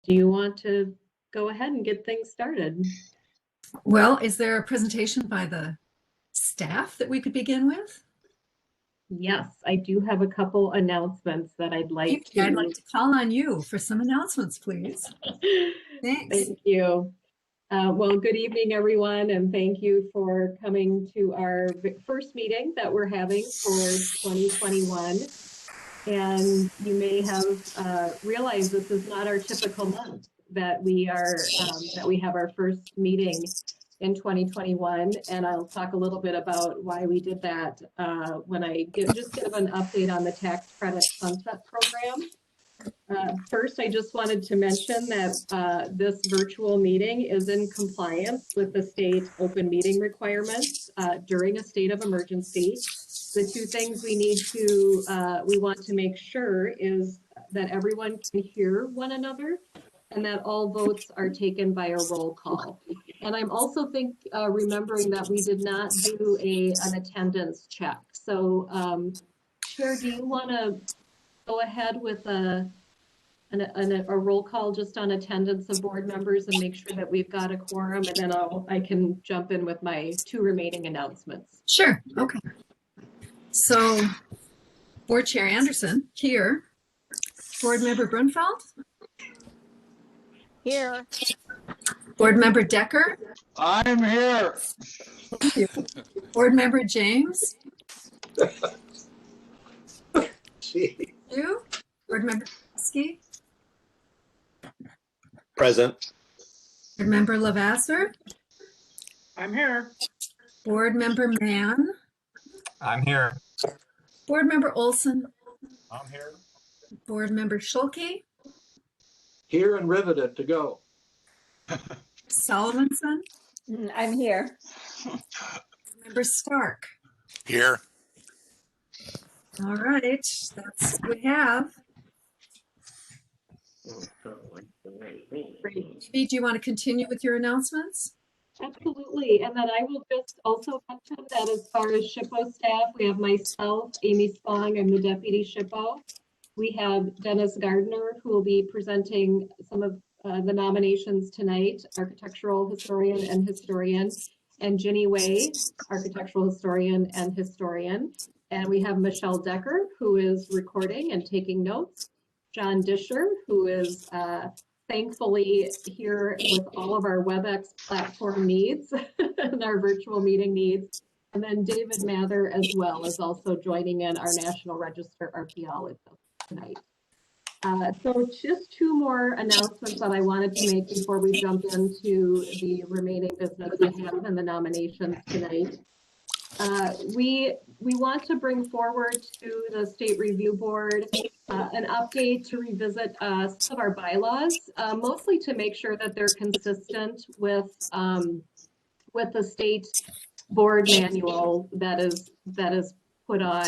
do you want to go ahead and get things started? Well, is there a presentation by the staff that we could begin with? Yes, I do have a couple announcements that I'd like to. I'd like to call on you for some announcements, please. Thanks. Thank you. Well, good evening, everyone, and thank you for coming to our first meeting that we're having for 2021. And you may have realized this is not our typical month that we have our first meeting in 2021, and I'll talk a little bit about why we did that when I give an update on the tax credit sunset program. First, I just wanted to mention that this virtual meeting is in compliance with the state open meeting requirements during a state of emergency. The two things we want to make sure is that everyone can hear one another and that all votes are taken by a roll call. And I'm also remembering that we did not do an attendance check. So Chair, do you want to go ahead with a roll call just on attendance of board members and make sure that we've got a quorum, and then I can jump in with my two remaining announcements. Sure, okay. So, Board Chair Anderson, here. Board Member Brunfeld? Here. Board Member Decker? I'm here. Thank you. Board Member James? You? Board Member Casket? Present. Board Member Lavasser? I'm here. Board Member Mann? I'm here. Board Member Olson? I'm here. Board Member Schulke? Here and riveted to go. Solomonson? I'm here. Member Stark? Here. All right, that's what we have. Great. Do you want to continue with your announcements? Absolutely, and then I will just also mention that as far as SHPO staff, we have myself, Amy Spong, I'm the deputy SHPO. We have Dennis Gardner, who will be presenting some of the nominations tonight, architectural historian and historian, and Ginny Way, architectural historian and historian. And we have Michelle Decker, who is recording and taking notes, John Disher, who is thankfully here with all of our WebEx platform needs and our virtual meeting needs. And then David Mather as well is also joining in our National Register archaeologist tonight. So just two more announcements that I wanted to make before we jump into the remaining business we have in the nominations tonight. We want to bring forward to the State Review Board an update to revisit some of our bylaws, mostly to make sure that they're consistent with the state board manual that is put on.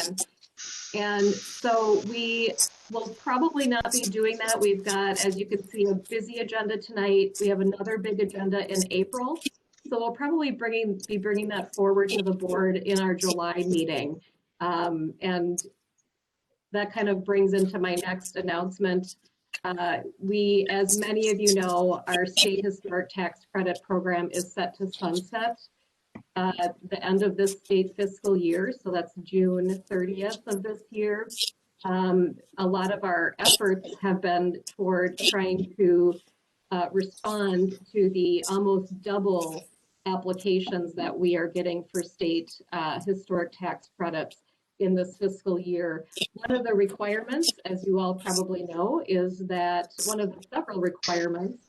And so we will probably not be doing that. We've got, as you can see, a busy agenda tonight. We have another big agenda in April. So we'll probably be bringing that forward to the board in our July meeting. And that kind of brings into my next announcement. We, as many of you know, our state historic tax credit program is set to sunset at the end of this state fiscal year. So that's June 30th of this year. A lot of our efforts have been toward trying to respond to the almost double applications that we are getting for state historic tax credits in this fiscal year. One of the requirements, as you all probably know, is that one of the several requirements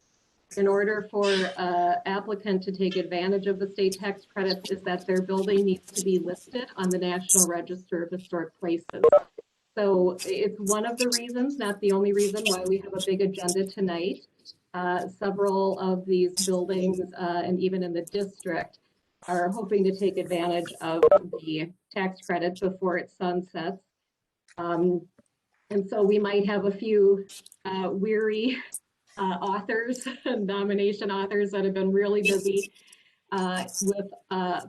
in order for an applicant to take advantage of the state tax credits is that their building needs to be listed on the National Register of Historic Places. So it's one of the reasons, not the only reason, why we have a big agenda tonight. Several of these buildings and even in the district are hoping to take advantage of the tax credit before it sunsets. And so we might have a few weary authors, nomination authors that have been really busy with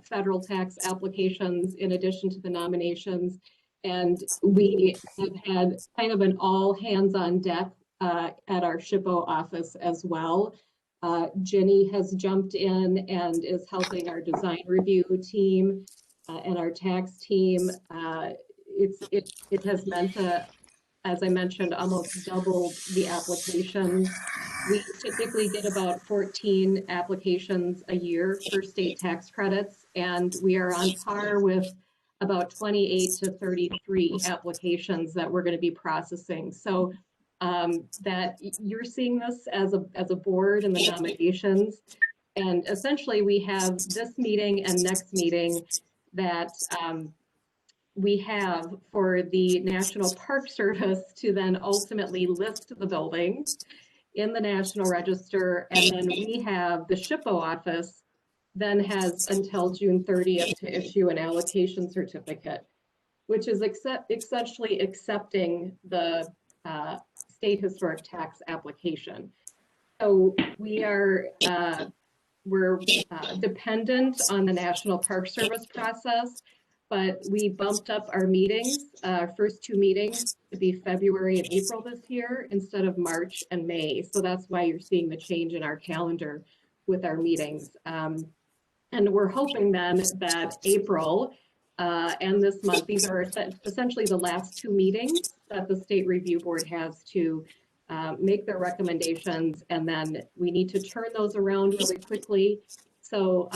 federal tax applications in addition to the nominations. And we have had kind of an all hands on deck at our SHPO office as well. Jenny has jumped in and is helping our design review team and our tax team. It has meant, as I mentioned, almost doubled the applications. We typically get about 14 applications a year for state tax credits, and we are on par with about 28 to 33 applications that we're going to be processing. So that you're seeing this as a board and the nominations. And essentially we have this meeting and next meeting that we have for the National Park Service to then ultimately list the buildings in the National Register. And then we have the SHPO office then has until June 30th to issue an allocation certificate, which is essentially accepting the state historic tax application. So we're dependent on the National Park Service process, but we bumped up our meetings, first two meetings to be February and April this year instead of March and May. So that's why you're seeing the change in our calendar with our meetings. And we're hoping then that April and this month, these are essentially the last two meetings that the State Review Board has to make their recommendations, and then we need to turn those around really quickly. So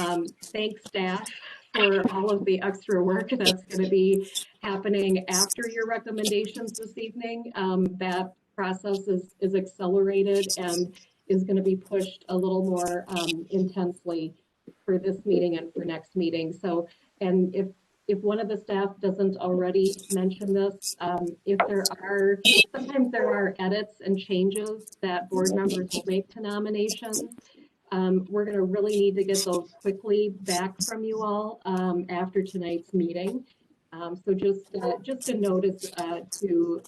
thanks staff for all of the extra work that's going to be happening after your recommendations this evening. That process is accelerated and is going to be pushed a little more intensely for this meeting and for next meeting. So, and if one of the staff doesn't already mention this, if sometimes there are edits and changes that board members will make to nominations, we're going to really need to get those quickly back from you all after tonight's meeting. So just a notice to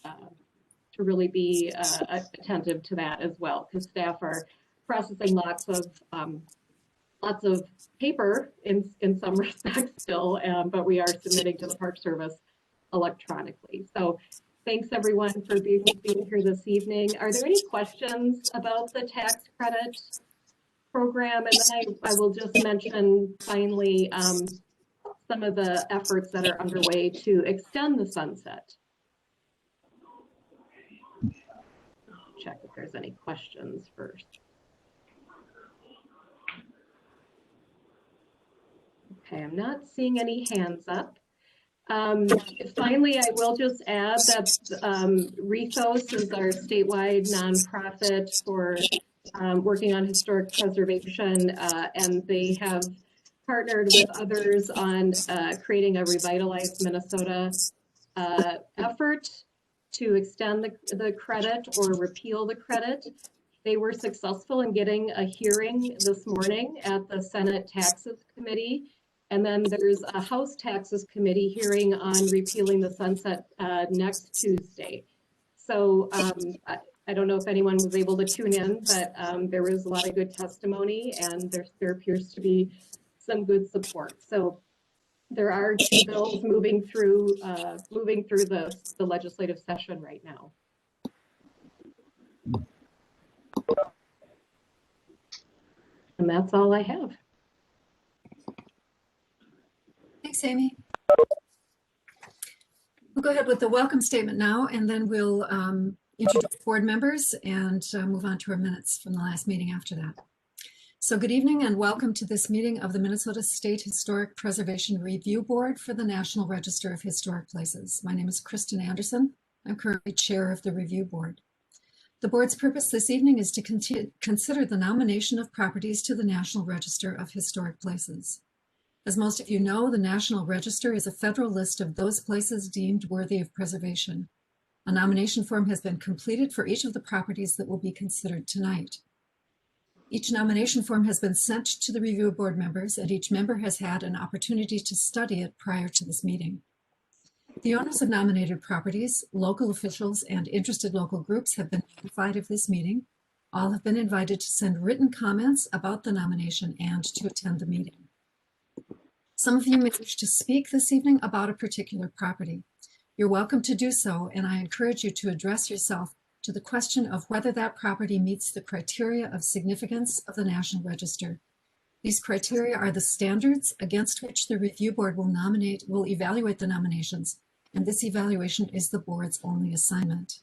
really be attentive to that as well, because staff are processing lots of paper in some respects still, but we are submitting to the Park Service electronically. So thanks everyone for being here this evening. Are there any questions about the tax credit program? And then I will just mention finally some of the efforts that are underway to extend the sunset. Check if there's any questions first. Okay, I'm not seeing any hands up. Finally, I will just add that Rethos is our statewide nonprofit for working on historic preservation, and they have partnered with others on creating a Revitalized Minnesota effort to extend the credit or repeal the credit. They were successful in getting a hearing this morning at the Senate Taxes Committee. And then there's a House Taxes Committee hearing on repealing the sunset next Tuesday. So I don't know if anyone was able to tune in, but there was a lot of good testimony and there appears to be some good support. So there are two bills moving through the legislative session right now. And that's all I have. Thanks, Amy. We'll go ahead with the welcome statement now, and then we'll introduce board members and move on to our minutes from the last meeting after that. So good evening and welcome to this meeting of the Minnesota State Historic Preservation Review Board for the National Register of Historic Places. My name is Kristen Anderson. I'm currently chair of the review board. The board's purpose this evening is to consider the nomination of properties to the National Register of Historic Places. As most of you know, the National Register is a federal list of those places deemed worthy of preservation. A nomination form has been completed for each of the properties that will be considered tonight. Each nomination form has been sent to the review board members, and each member has had an opportunity to study it prior to this meeting. The owners of nominated properties, local officials, and interested local groups have been notified of this meeting. All have been invited to send written comments about the nomination and to attend the meeting. Some of you may wish to speak this evening about a particular property. You're welcome to do so, and I encourage you to address yourself to the question of whether that property meets the criteria of significance of the National Register. These criteria are the standards against which the review board will evaluate the nominations, and this evaluation is the board's only assignment.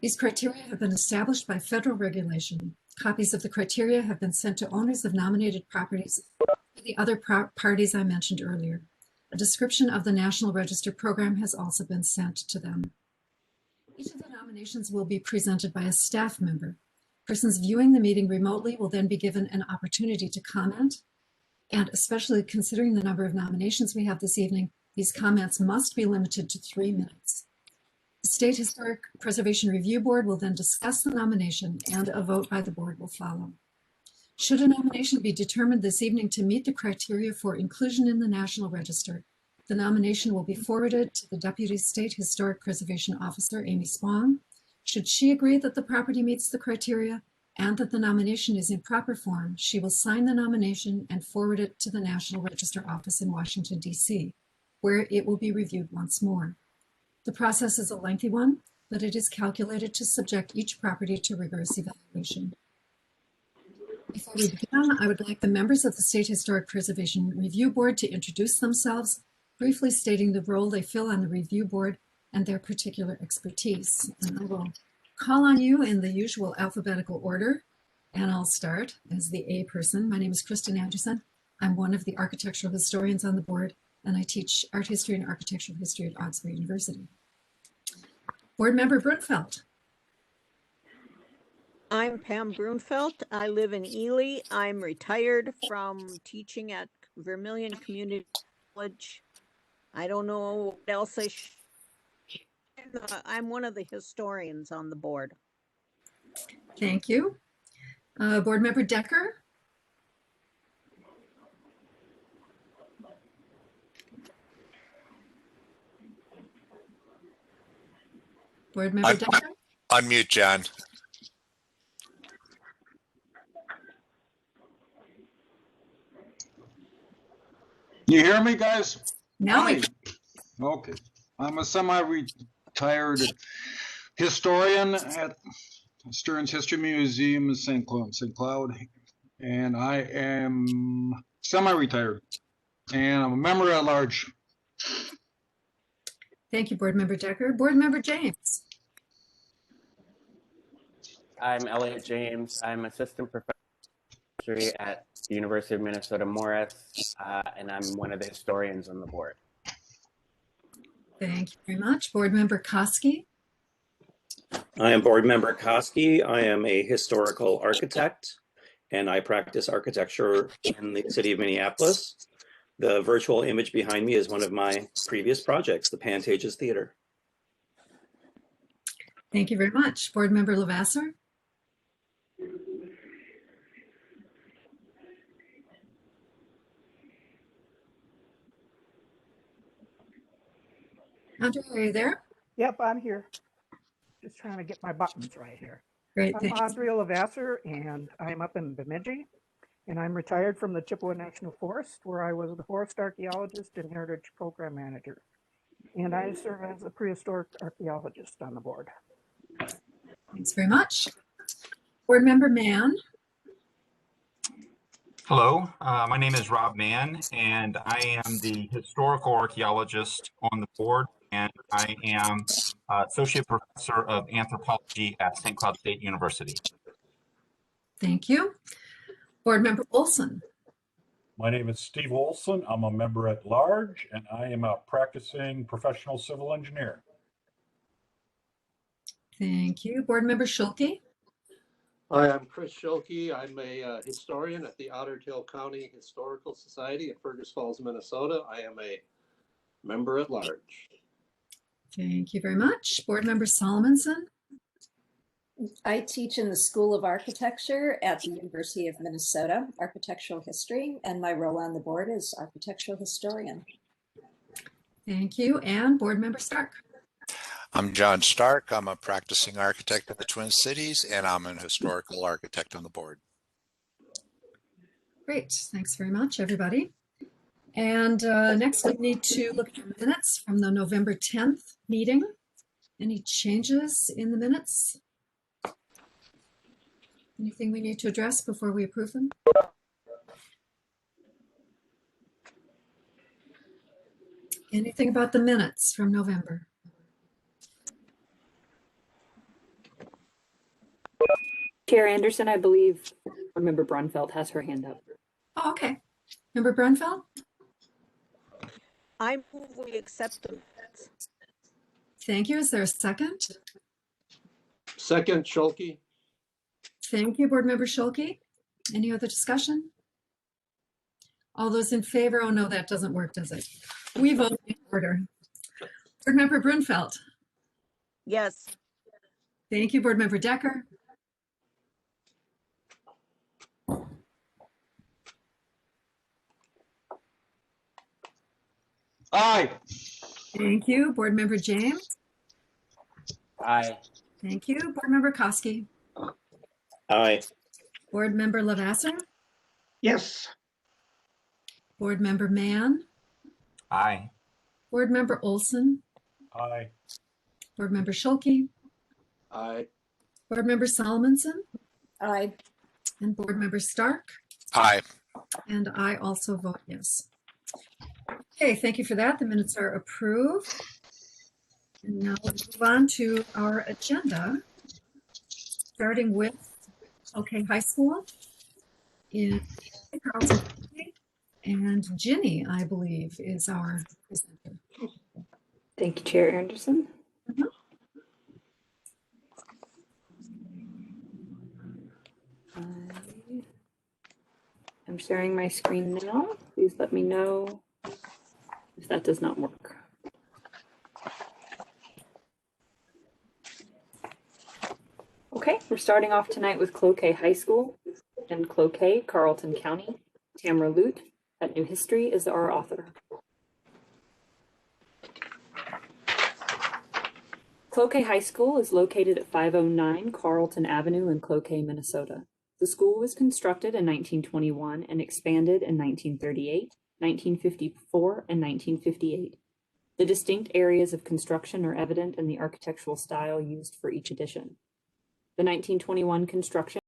These criteria have been established by federal regulation. Copies of the criteria have been sent to owners of nominated properties for the other parties I mentioned earlier. A description of the National Register program has also been sent to them. Each of the nominations will be presented by a staff member. Persons viewing the meeting remotely will then be given an opportunity to comment, and especially considering the number of nominations we have this evening, these comments must be limited to 3 minutes. The State Historic Preservation Review Board will then discuss the nomination, and a vote by the board will follow. Should a nomination be determined this evening to meet the criteria for inclusion in the National Register, the nomination will be forwarded to the Deputy State Historic Preservation Officer, Amy Spong. Should she agree that the property meets the criteria and that the nomination is in proper form, she will sign the nomination and forward it to the National Register Office in Washington, D.C., where it will be reviewed once more. The process is a lengthy one, but it is calculated to subject each property to rigorous evaluation. Before we begin, I would like the members of the State Historic Preservation Review Board to introduce themselves, briefly stating the role they fill on the review board and their particular expertise. And I will call on you in the usual alphabetical order, and I'll start as the A person. My name is Kristen Anderson. I'm one of the architectural historians on the board, and I teach art history and architectural history at Oxford University. Board member Brunfeld. I'm Pam Brunfeld. I live in Ely. I'm retired from teaching at Vermilion Community College. I don't know what else I'm one of the historians on the board. Thank you. Board member Decker. Board member Decker. Unmute, John. You hear me, guys? Now we Hi. Okay. I'm a semi-retired historian at Stearns History Museum in St. Cloud, and I am semi-retired, and I'm a member at large. Thank you, Board Member Decker. Board Member James. I'm Elliot James. I'm assistant professor of history at the University of Minnesota Morris, and I'm one of the historians on the board. Thank you very much. Board Member Koski. I am Board Member Koski. I am a historical architect, and I practice architecture in the city of Minneapolis. The virtual image behind me is one of my previous projects, the Pantages Theater. Thank you very much. Board Member Levasseur. Andre, are you there? Yep, I'm here. Just trying to get my buttons right here. Great, I'm thanks. Andre Levasseur, and I'm up in Bemidji, and I'm retired from the Chippewa National Forest, where I was the forest archaeologist and heritage program manager. And I serve as a prehistoric archaeologist on the board. Thanks very much. Board Member Mann. Hello, my name is Rob Mann, and I am the historical archaeologist on the board, and I am associate professor of anthropology at St. Cloud State University. Thank you. Board Member Olson. My name is Steve Olson. I'm a member at large, and I am a practicing professional civil engineer. Thank you. Board Member Schulke. Hi, I'm Chris Schulke. I'm a historian at the Otter Tail County Historical Society in Fergus Falls, Minnesota. I am a member at large. Thank you very much. Board Member Solomonson. I teach in the School of Architecture at the University of Minnesota, architectural history, and my role on the board is architectural historian. Thank you. And Board Member Stark. I'm John Stark. I'm a practicing architect of the Twin Cities, and I'm an historical architect on the board. Great. Thanks very much, everybody. And next, we need to look at the minutes from the November 10th meeting. Any changes in the minutes? Anything we need to address before we approve them? Anything about the minutes from November? Chair Anderson, I believe Member Brunfeld has her hand up. Oh, okay. Member Brunfeld? I move we accept the minutes. Thank you. Is there a second? Second, Schulte. Thank you, Board Member Schulte. Any other discussion? All those in favor? Oh, no, that doesn't work, does it? We vote in order. Board Member Brunfeld. Yes. Thank you, Board Member Decker. Aye. Thank you, Board Member James. Aye. Thank you, Board Member Koski. Aye. Board Member Lavasser. Yes. Board Member Mann. Aye. Board Member Olson. Aye. Board Member Schulte. Aye. Board Member Solomonson. Aye. And Board Member Stark. Aye. And I also vote yes. Okay, thank you for that. The minutes are approved. And now let's move on to our agenda, starting with Cloquet High School in Carlton County. And Ginny, I believe, is our presenter. Thank you, Chair Anderson. I'm sharing my screen now. Please let me know if that does not work. Okay, we're starting off tonight with Cloquet High School and Cloquet, Carlton County. Tamara Lute at New History is our author. Cloquet High School is located at 509 Carlton Avenue in Cloquet, Minnesota. The school was constructed in 1921 and expanded in 1938, 1954, and 1958. The distinct areas of construction are evident in the architectural style used for each edition. The 1921 construction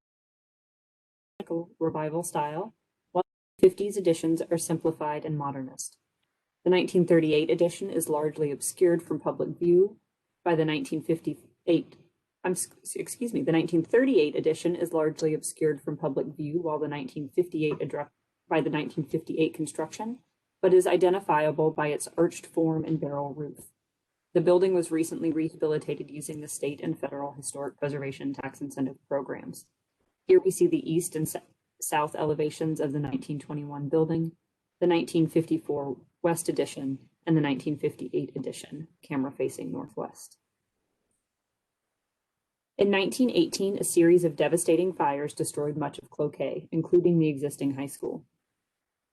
revival style, while the 50s editions are simplified and modernist. The 1938 edition is largely obscured from public view by the 1938. The 1938 edition is largely obscured from public view, while the 1958 construction, but is identifiable by its arched form and barrel roof. The building was recently rehabilitated using the state and federal historic preservation tax incentive programs. Here we see the east and south elevations of the 1921 building, the 1954 West edition, and the 1958 edition, camera facing northwest. In 1918, a series of devastating fires destroyed much of Cloquet, including the existing high school.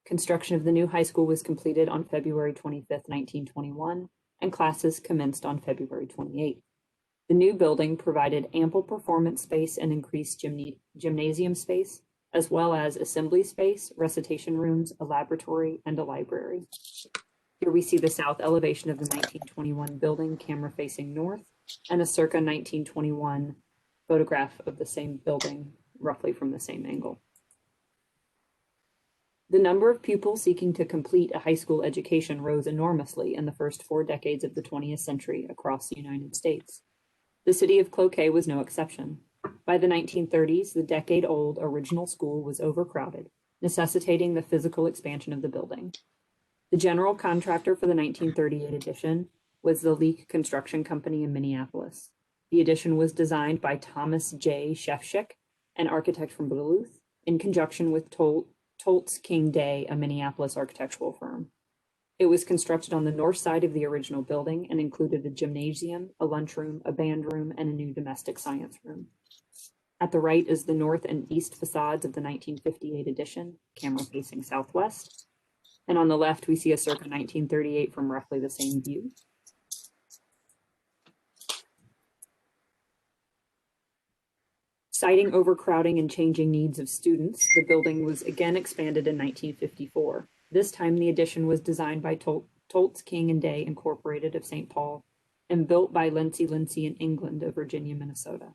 Construction of the new high school was completed on February 25, 1921, and classes commenced on February 28. The new building provided ample performance space and increased gymnasium space, as well as assembly space, recitation rooms, a laboratory, and a library. Here we see the south elevation of the 1921 building, camera facing north, and a circa 1921 photograph of the same building, roughly from the same angle. The number of pupils seeking to complete a high school education rose enormously in the first 4 decades of the 20th century across the United States. The city of Cloquet was no exception. By the 1930s, the decade-old original school was overcrowded, necessitating the physical expansion of the building. The general contractor for the 1938 addition was the Leak Construction Company in Minneapolis. The addition was designed by Thomas J. Shefschick, an architect from Duluth, in conjunction with Toltz King Day, a Minneapolis architectural firm. It was constructed on the north side of the original building and included a gymnasium, a lunchroom, a band room, and a new domestic science room. At the right is the north and east facades of the 1958 addition, camera facing southwest. And on the left, we see a circa 1938 from roughly the same view. Citing overcrowding and changing needs of students, the building was again expanded in 1954. This time, the addition was designed by Toltz King and Day Incorporated of St. Paul and built by Lindsay in England of Virginia, Minnesota.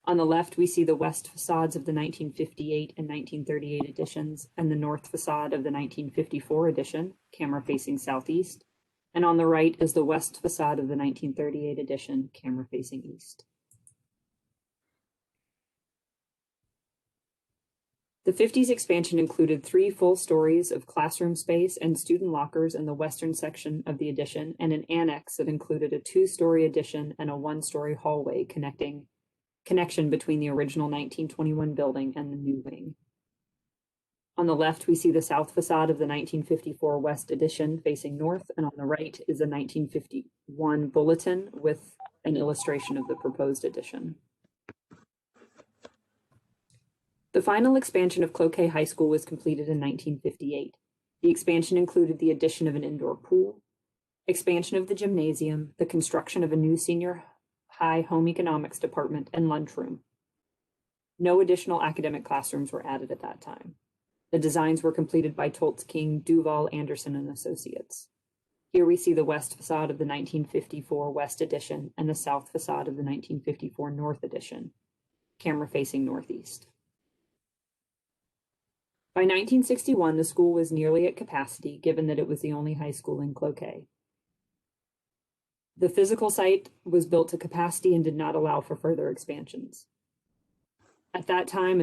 On the left, we see the west facades of the 1958 and 1938 editions and the north facade of the 1954 edition, camera facing southeast. And on the right is the west facade of the 1938 edition, camera facing east. The 50s expansion included 3 full stories of classroom space and student lockers in the western section of the addition, and an annex that included a 2-story addition and a 1-story hallway connection between the original 1921 building and the new wing. On the left, we see the south facade of the 1954 West Addition facing north, and on the right is the 1951 bulletin with an illustration of the proposed addition. The final expansion of Cloquet High School was completed in 1958. The expansion included the addition of an indoor pool, expansion of the gymnasium, the construction of a new senior high home economics department, and lunchroom. No additional academic classrooms were added at that time. The designs were completed by Toltz King, Duval, Anderson, and Associates. Here we see the west facade of the 1954 West Addition and the south facade of the 1954 North Addition, camera facing northeast. By 1961, the school was nearly at capacity, given that it was the only high school in Cloquet. The physical site was built to capacity and did not allow for further expansions. At that time,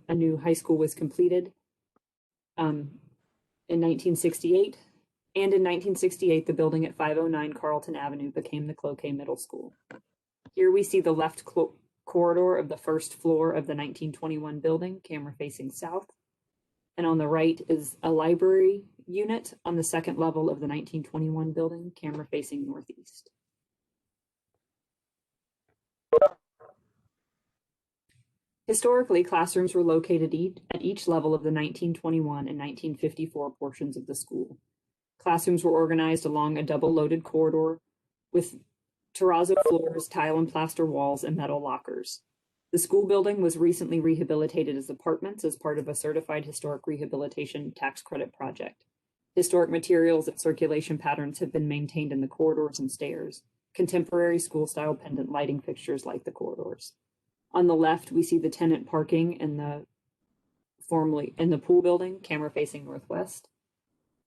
a new high school was completed in 1968, and in 1968, the building at 509 Carlton Avenue became the Cloquet Middle School. Here we see the left corridor of the first floor of the 1921 building, camera facing south. And on the right is a library unit on the second level of the 1921 building, camera facing northeast. Historically, classrooms were located at each level of the 1921 and 1954 portions of the school. Classrooms were organized along a double-loaded corridor with terrazzo floors, tile and plaster walls, and metal lockers. The school building was recently rehabilitated as apartments as part of a certified historic rehabilitation tax credit project. Historic materials and circulation patterns have been maintained in the corridors and stairs. Contemporary school-style pendant lighting fixtures light the corridors. On the left, we see the tenant parking in the pool building, camera facing northwest.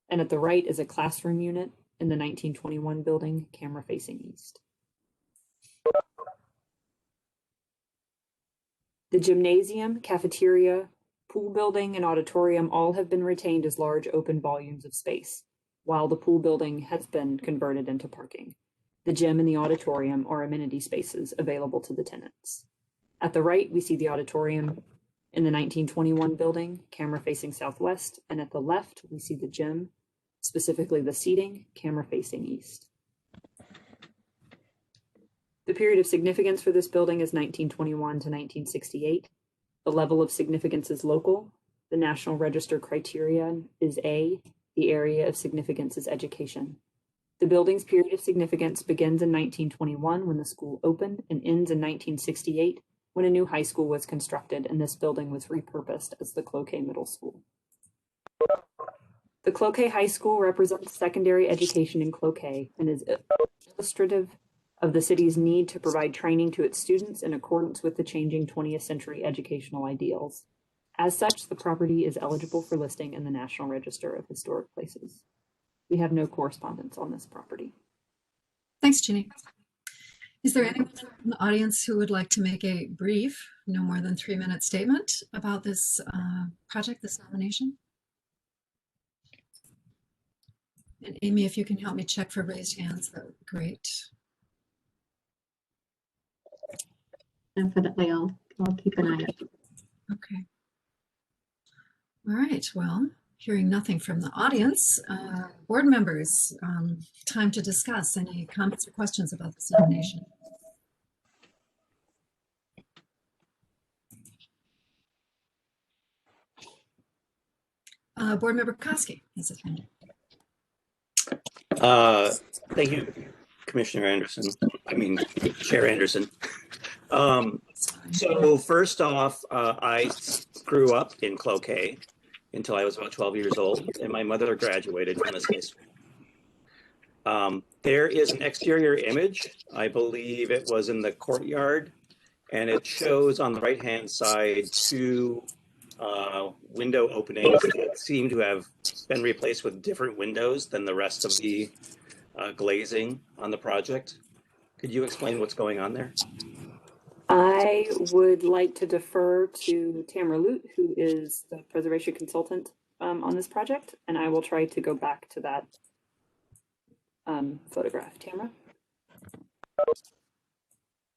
And at the right is a classroom unit in the 1921 building, camera facing east. The gymnasium, cafeteria, pool building, and auditorium all have been retained as large open volumes of space, while the pool building has been converted into parking. The gym and the auditorium are amenity spaces available to the tenants. At the right, we see the auditorium in the 1921 building, camera facing southwest, and at the left, we see the gym, specifically the seating, camera facing east. The period of significance for this building is 1921 to 1968. The level of significance is local. The National Register criterion is A. The area of significance is education. The building's period of significance begins in 1921 when the school opened and ends in 1968 when a new high school was constructed and this building was repurposed as the Cloquet Middle School. The Cloquet High School represents secondary education in Cloquet and is illustrative of the city's need to provide training to its students in accordance with the changing 20th century educational ideals. As such, the property is eligible for listing in the National Register of Historic Places. We have no correspondence on this property. Thanks, Ginny. Is there anyone in the audience who would like to make a brief, no more than 3-minute statement about this project, this nomination? And Amy, if you can help me check for raised hands, that would be great. Definitely, I'll keep an eye out. Okay. All right, well, hearing nothing from the audience, board members, time to discuss any comments or questions about this nomination. Board member Casket has his hand up. Thank you, Commissioner Anderson. Chair Anderson. So first off, I grew up in Cloquet until I was about 12 years old, and my mother graduated from this high school. There is an exterior image. I believe it was in the courtyard and it shows on the right-hand side two window openings that seem to have been replaced with different windows than the rest of the glazing on the project. Could you explain what's going on there? I would like to defer to Tamara Lute, who is the preservation consultant on this project, and I will try to go back to that photograph. Tamara?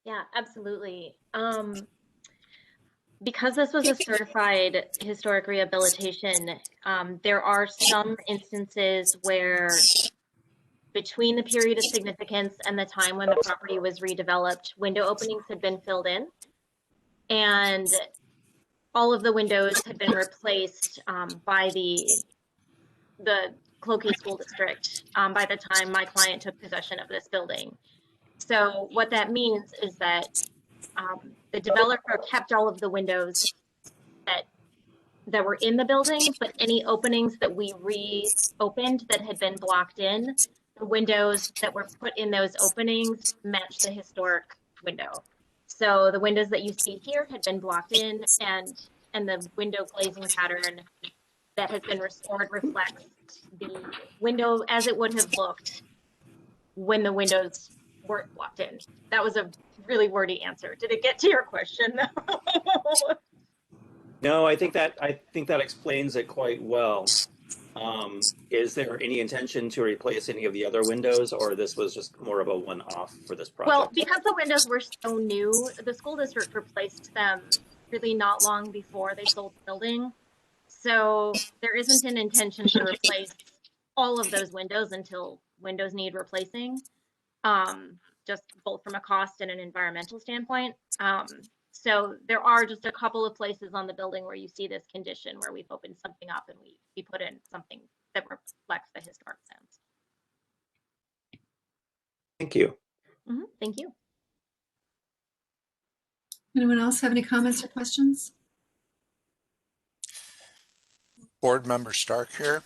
Yeah, absolutely. Because this was a certified historic rehabilitation, there are some instances where between the period of significance and the time when the property was redeveloped, window openings had been filled in, and all of the windows had been replaced by the Cloquet School District by the time my client took possession of this building. So what that means is that the developer kept all of the windows that were in the building, but any openings that we reopened that had been blocked in, the windows that were put in those openings match the historic window. So the windows that you see here had been blocked in, and the window glazing pattern that has been restored reflects the window as it would have looked when the windows weren't blocked in. That was a really wordy answer. Did it get to your question? No, I think that explains it quite well. Is there any intention to replace any of the other windows, or this was just more of a one-off for this project? Well, because the windows were so new, the school district replaced them really not long before they sold the building. So there isn't an intention to replace all of those windows until windows need replacing, just both from a cost and an environmental standpoint. So there are just a couple of places on the building where you see this condition where we've opened something up and we put in something that reflects the historic plans. Thank you. Thank you. Anyone else have any comments or questions? Board Member Stark here.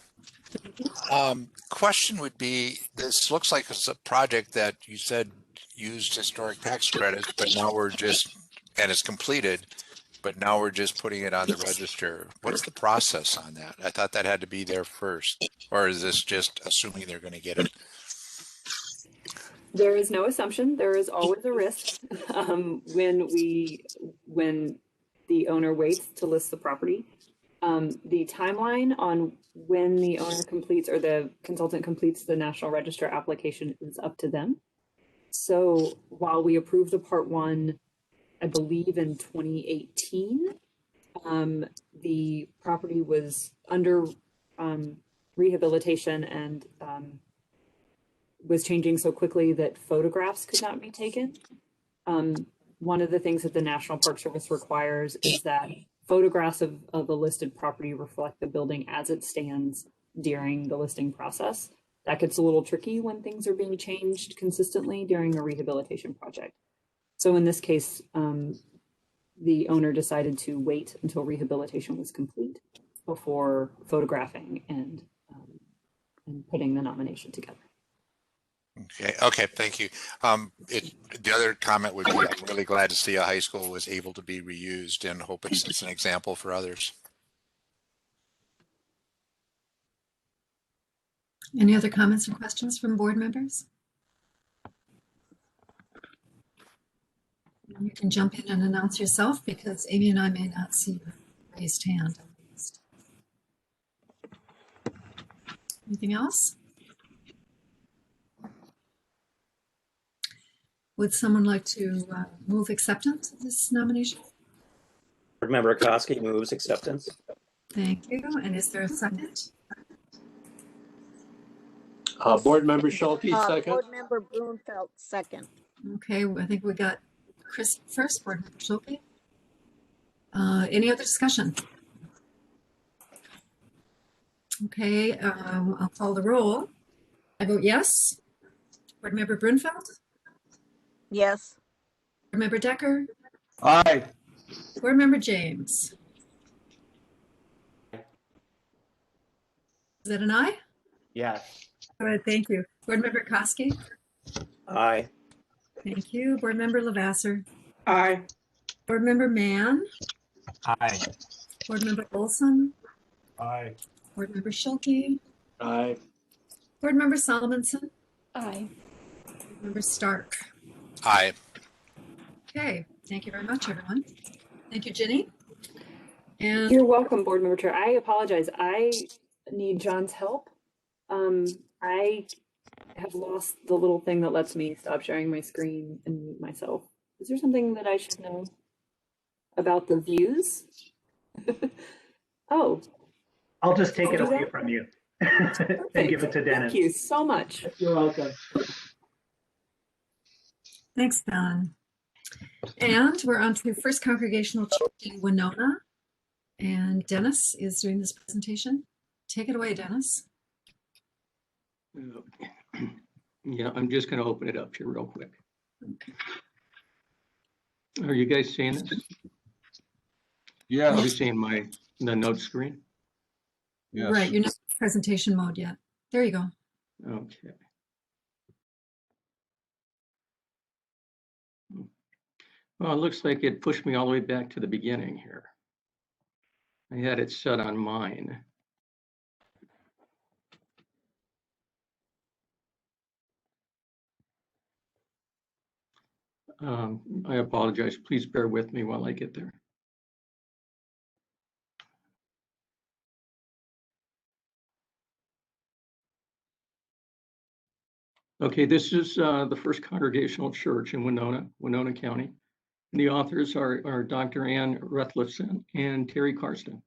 Question would be, this looks like it's a project that you said used historic tax credits, but now we're just, and it's completed, but now we're just putting it on the register. What's the process on that? I thought that had to be there first, or is this just assuming they're going to get it? There is no assumption. There is always a risk when the owner waits to list the property. The timeline on when the owner completes or the consultant completes the National Register application is up to them. So while we approved the Part 1, I believe in 2018, the property was under rehabilitation and was changing so quickly that photographs could not be taken. One of the things that the National Park Service requires is that photographs of the listed property reflect the building as it stands during the listing process. That gets a little tricky when things are being changed consistently during a rehabilitation project. So in this case, the owner decided to wait until rehabilitation was complete before photographing and putting the nomination together. Okay, thank you. The other comment would be, I'm really glad to see a high school was able to be reused and hope it's an example for others. Any other comments or questions from board members? You can jump in and announce yourself because Amy and I may not see your raised hand. Anything else? Would someone like to move acceptance of this nomination? Board Member Koski moves acceptance. Thank you. And is there a second? Board Member Schulte, second. Board Member Brunfeld, second. Okay, I think we got Chris first, Board Member Schulte. Any other discussion? Okay, I'll call the roll. I vote yes. Board Member Brunfeld? Yes. Board Member Decker? Aye. Board Member James? Is that an aye? Yes. All right, thank you. Board Member Koski? Aye. Thank you. Board Member Lavasser? Aye. Board Member Mann, Aye. Board Member Olson, Aye. Board Member Schulke, Aye. Board Member Solomonson, Aye. Board Member Stark. Aye. Okay, thank you very much, everyone. Thank you, Ginny. And You're welcome, Board Member Chair. I apologize. I need John's help. I have lost the little thing that lets me stop sharing my screen and mute myself. Is there something that I should know about the views? Oh, I'll just take I'll it do away that. from you and give it to Dennis. Thank you so much. You're welcome. thanks, Don. And we're on to First Congregational Church in Winona. And Dennis is doing this presentation. Take it away, Dennis. Yeah, I'm just going to open it up here real quick. Are you guys seeing this? Yeah. Are you seeing the note screen? Yes. Right, you're not in presentation mode yet. There you go. Okay. Well, it looks like it pushed me all the way back to the beginning here. I had it set on mine. I apologize. Please bear with me while I get there. Okay, this is the First Congregational Church in Winona County. And the authors are Dr. Ann Ruthlifson and Terry Karsten.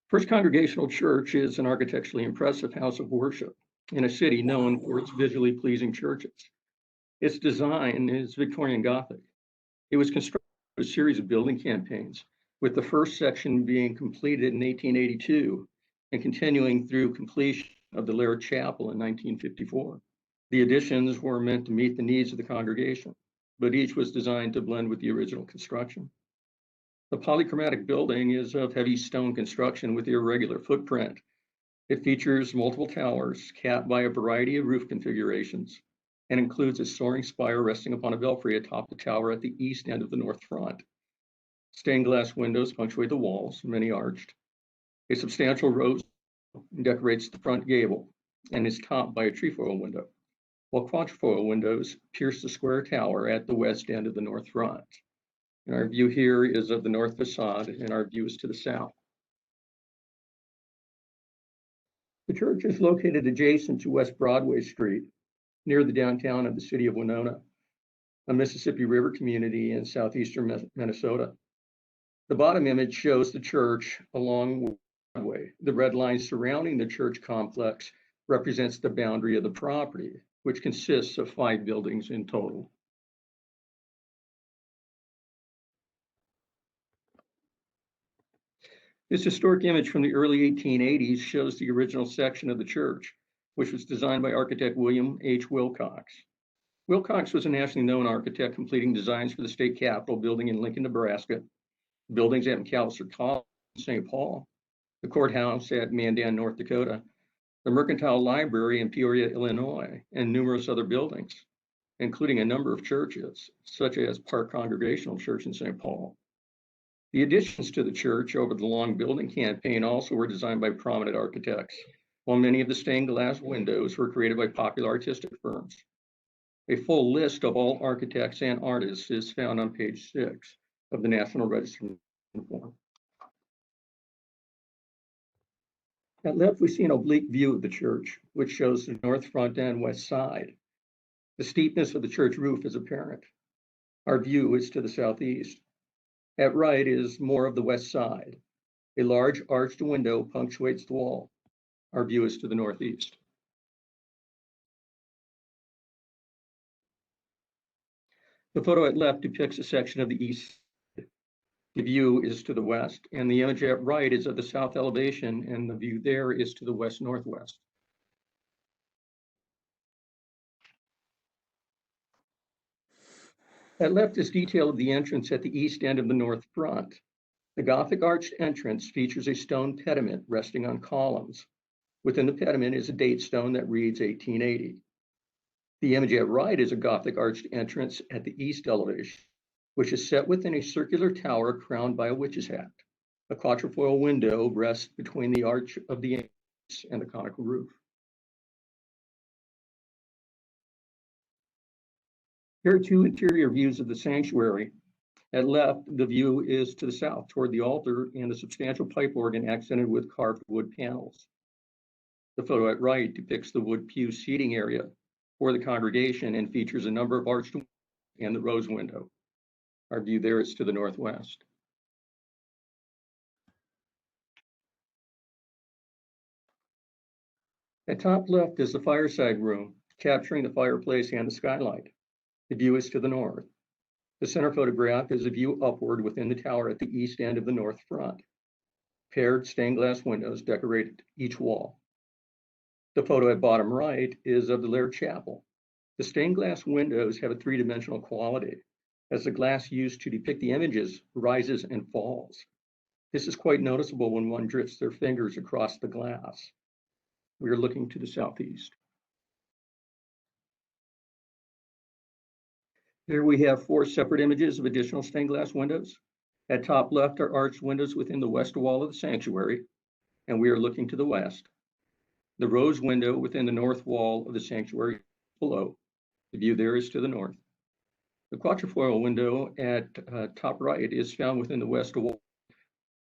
First Congregational Church is an architecturally impressive house of worship in a city known for its visually pleasing churches. Its design is Victorian Gothic. It was constructed through a series of building campaigns, with the first section being completed in 1882 and continuing through completion of the Laird Chapel in 1954. The additions were meant to meet the needs of the congregation, but each was designed to blend with the original construction. The polychromatic building is of heavy stone construction with irregular footprint. It features multiple towers capped by a variety of roof configurations and includes a soaring spire resting upon a belfry atop the tower at the east end of the north front. Stained glass windows punctuate the walls, many arched. A substantial rose decorates the front gable and is topped by a trefoil window, while quatrefoil windows pierce the square tower at the west end of the north front. And our view here is of the north facade, and our view is to the south. The church is located adjacent to West Broadway Street, near the downtown of the city of Winona, a Mississippi River community in southeastern Minnesota. The bottom image shows the church along Broadway. The red line surrounding the church complex represents the boundary of the property, which consists of 5 buildings in total. This historic image from the early 1880s shows the original section of the church, which was designed by architect William H. Wilcox. Wilcox was a nationally known architect, completing designs for the state capitol building in Lincoln, Nebraska, buildings at McAllister College in St. Paul, the courthouse at Mandan, North Dakota, the Mercantile Library in Peoria, Illinois, and numerous other buildings, including a number of churches, such as Park Congregational Church in St. Paul. The additions to the church over the long building campaign also were designed by prominent architects, while many of the stained glass windows were created by popular artistic firms. A full list of all architects and artists is found on page 6 of the National Register form. At left, we see an oblique view of the church, which shows the north front and west side. The steepness of the church roof is apparent. Our view is to the southeast. At right is more of the west side. A large arched window punctuates the wall. Our view is to the northeast. The photo at left depicts a section of the east. The view is to the west, and the image at right is of the south elevation, and the view there is to the west-northwest. At left is detail of the entrance at the east end of the north front. The Gothic arched entrance features a stone pediment resting on columns. Within the pediment is a date stone that reads 1880. The image at right is a Gothic arched entrance at the east elevation, which is set within a circular tower crowned by a witch's hat. A quatrefoil window rests between the arch of the entrance and the conical roof. Here are two interior views of the sanctuary. At left, the view is to the south toward the altar and the substantial pipe organ accented with carved wood panels. The photo at right depicts the wood pew seating area for the congregation and features a number of arched windows and the rose window. Our view there is to the northwest. At top left is the fireside room, capturing the fireplace and the skylight. The view is to the north. The center photograph is a view upward within the tower at the east end of the north front. Paired stained glass windows decorated each wall. The photo at bottom right is of the Laird Chapel. The stained glass windows have a three-dimensional quality, as the glass used to depict the images rises and falls. This is quite noticeable when one drifts their fingers across the glass. We are looking to the southeast. Here we have four separate images of additional stained glass windows. At top left are arched windows within the west wall of the sanctuary, and we are looking to the west. The rose window within the north wall of the sanctuary below. The view there is to the north. The quatrefoil window at top right is found within the west wall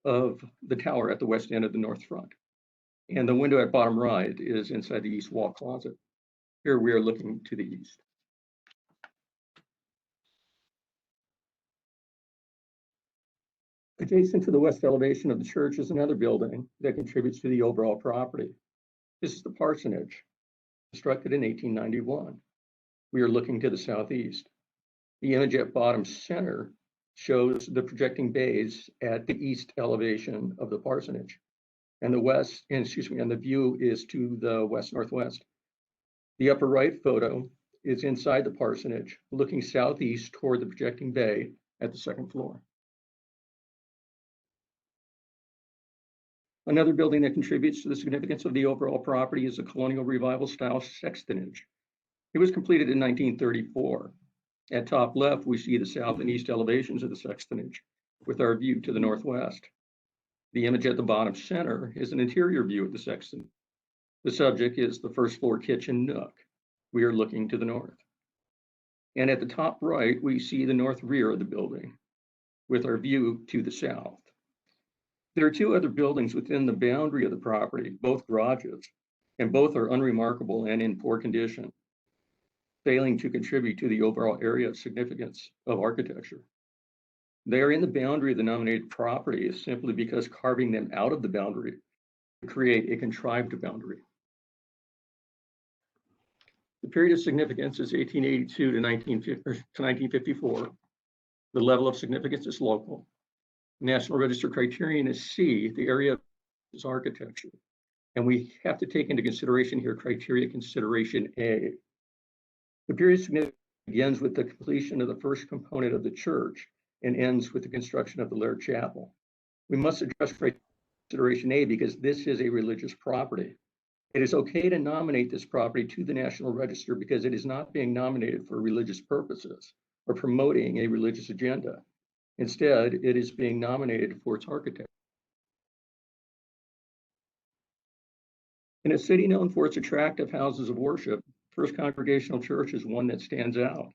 of the tower at the west end of the north front. And the window at bottom right is inside the east wall closet. Here we are looking to the east. Adjacent to the west elevation of the church is another building that contributes to the overall property. This is the parsonage, constructed in 1891. We are looking to the southeast. The image at bottom center shows the projecting bays at the east elevation of the parsonage. And the view is to the west-northwest. The upper right photo is inside the parsonage, looking southeast toward the projecting bay at the second floor. Another building that contributes to the significance of the overall property is the Colonial Revival style Sextonage. It was completed in 1934. At top left, we see the south and east elevations of the Sextonage, with our view to the northwest. The image at the bottom center is an interior view of the Sextonage. The subject is the first floor kitchen nook. We are looking to the north. And at the top right, we see the north rear of the building, with our view to the south. There are two other buildings within the boundary of the property, both garages, and both are unremarkable and in poor condition, failing to contribute to the overall area of significance of architecture. They are in the boundary of the nominated property simply because carving them out of the boundary would create a contrived boundary. The period of significance is 1882 to 1954. The level of significance is local. National Register criterion is C, the area is architecture. And we have to take into consideration here criteria consideration A. The period of significance begins with the completion of the first component of the church and ends with the construction of the Laird Chapel. We must address consideration A because this is a religious property. It is okay to nominate this property to the National Register because it is not being nominated for religious purposes or promoting a religious agenda. Instead, it is being nominated for its architecture. In a city known for its attractive houses of worship, First Congregational Church is one that stands out.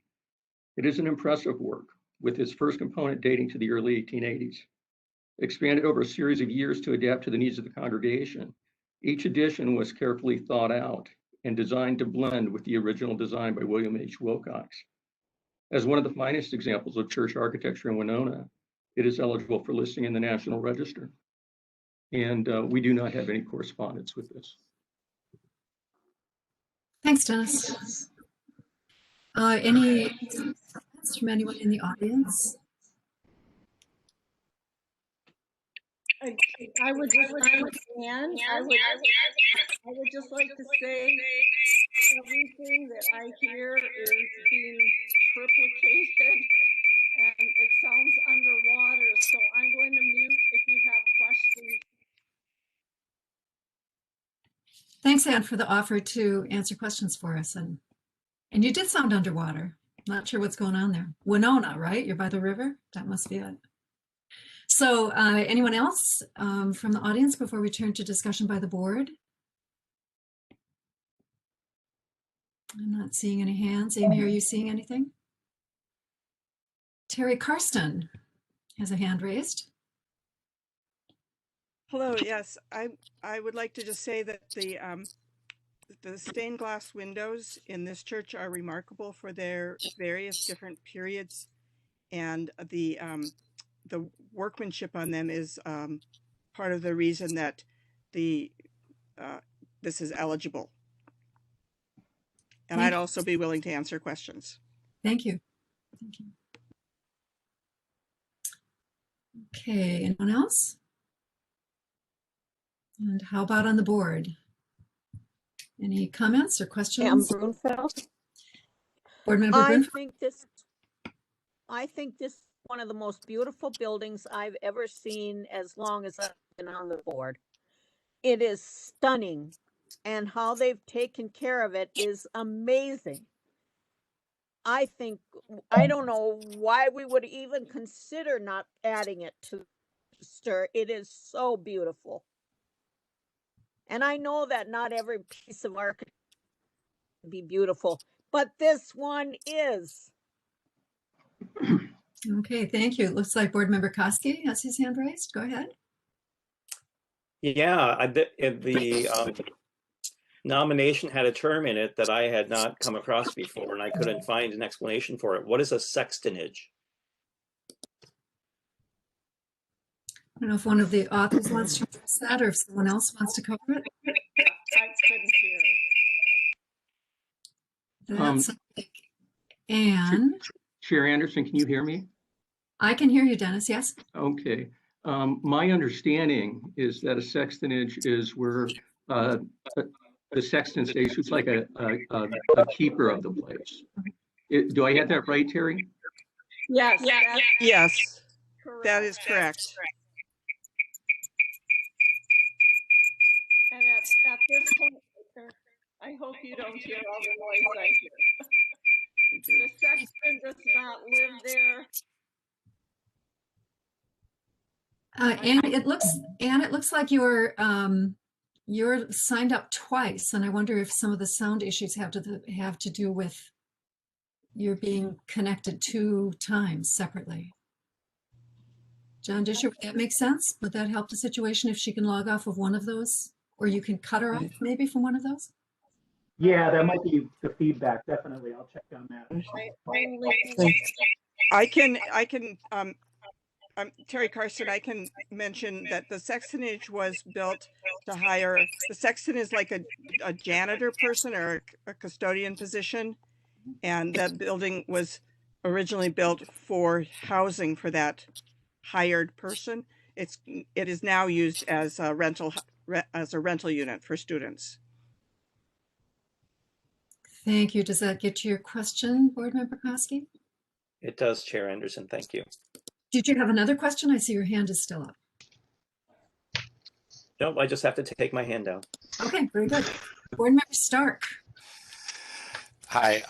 It is an impressive work, with its first component dating to the early 1880s. Expanded over a series of years to adapt to the needs of the congregation, each addition was carefully thought out and designed to blend with the original design by William H. Wilcox. As one of the finest examples of church architecture in Winona, it is eligible for listing in the National Register. And we do not have any correspondence with this. Thanks, Dennis. Any comments from anyone in the audience? I would just like to say everything that I hear is being triplicated and it sounds underwater. So I'm going to mute if you have questions. Thanks, Anne, for the offer to answer questions for us. And And you did sound underwater. Not sure what's going on there. Winona, right? You're by the river? That must be it. So anyone else from the audience before we turn to discussion by the board? I'm not seeing any hands. Amy, are you seeing anything? Terry Karsten has a hand raised. Hello, yes, I would like to just say that the stained glass windows in this church are remarkable for their various different periods, and the workmanship on them is part of the reason that this is eligible. And I'd also be willing to answer questions. Thank you. Thank you. Okay, anyone else? And how about on the board? Any comments or questions? Brunfeld. Board member Brunfeld. I think this is one of the most beautiful buildings I've ever seen as long as I've been on the board. It is stunning, and how they've taken care of it is amazing. I don't know why we would even consider not adding it to the register. It is so beautiful. And I know that not every piece of architecture can be beautiful, but this one is. Okay, thank you. It looks like Board Member Koski has his hand raised. Go ahead. Yeah, the nomination had a term in it that I had not come across before, and I couldn't find an explanation for it. What is a sextonage? I don't know if one of the authors wants to address that or if someone else wants to cover it. I couldn't hear. That's Anne. Chair Anderson, can you hear me? I can hear you, Dennis, yes. Okay. My understanding is that a sextonage is where the sexton stays, who's like a keeper of the place. Do I have that right, Terry? Yes. Yes, Correct. that is correct. And at this point, I hope you don't hear all the noise I hear. The sexton does not live there. Anne, it looks like you're signed up twice, and I wonder if some of the sound issues have to do with you're being connected 2 times separately. John Disher, would that make sense? Would that help the situation if she can log off of one of those, or you can cut her off maybe from one of those? Yeah, that might be the feedback. Definitely, I'll check on that. Terry Carson, I can mention that the sextonage was built to hire, the sexton is like a janitor person or a custodian position. And that building was originally built for housing for that hired person. It is now used as a rental unit for students. Thank you. Does that get to your question, Board Member Koski? It does, Chair Anderson. Thank you. Did you have another question? I see your hand is still up. Nope, I just have to take my hand down. Okay, very good. Board Member Stark. Hi,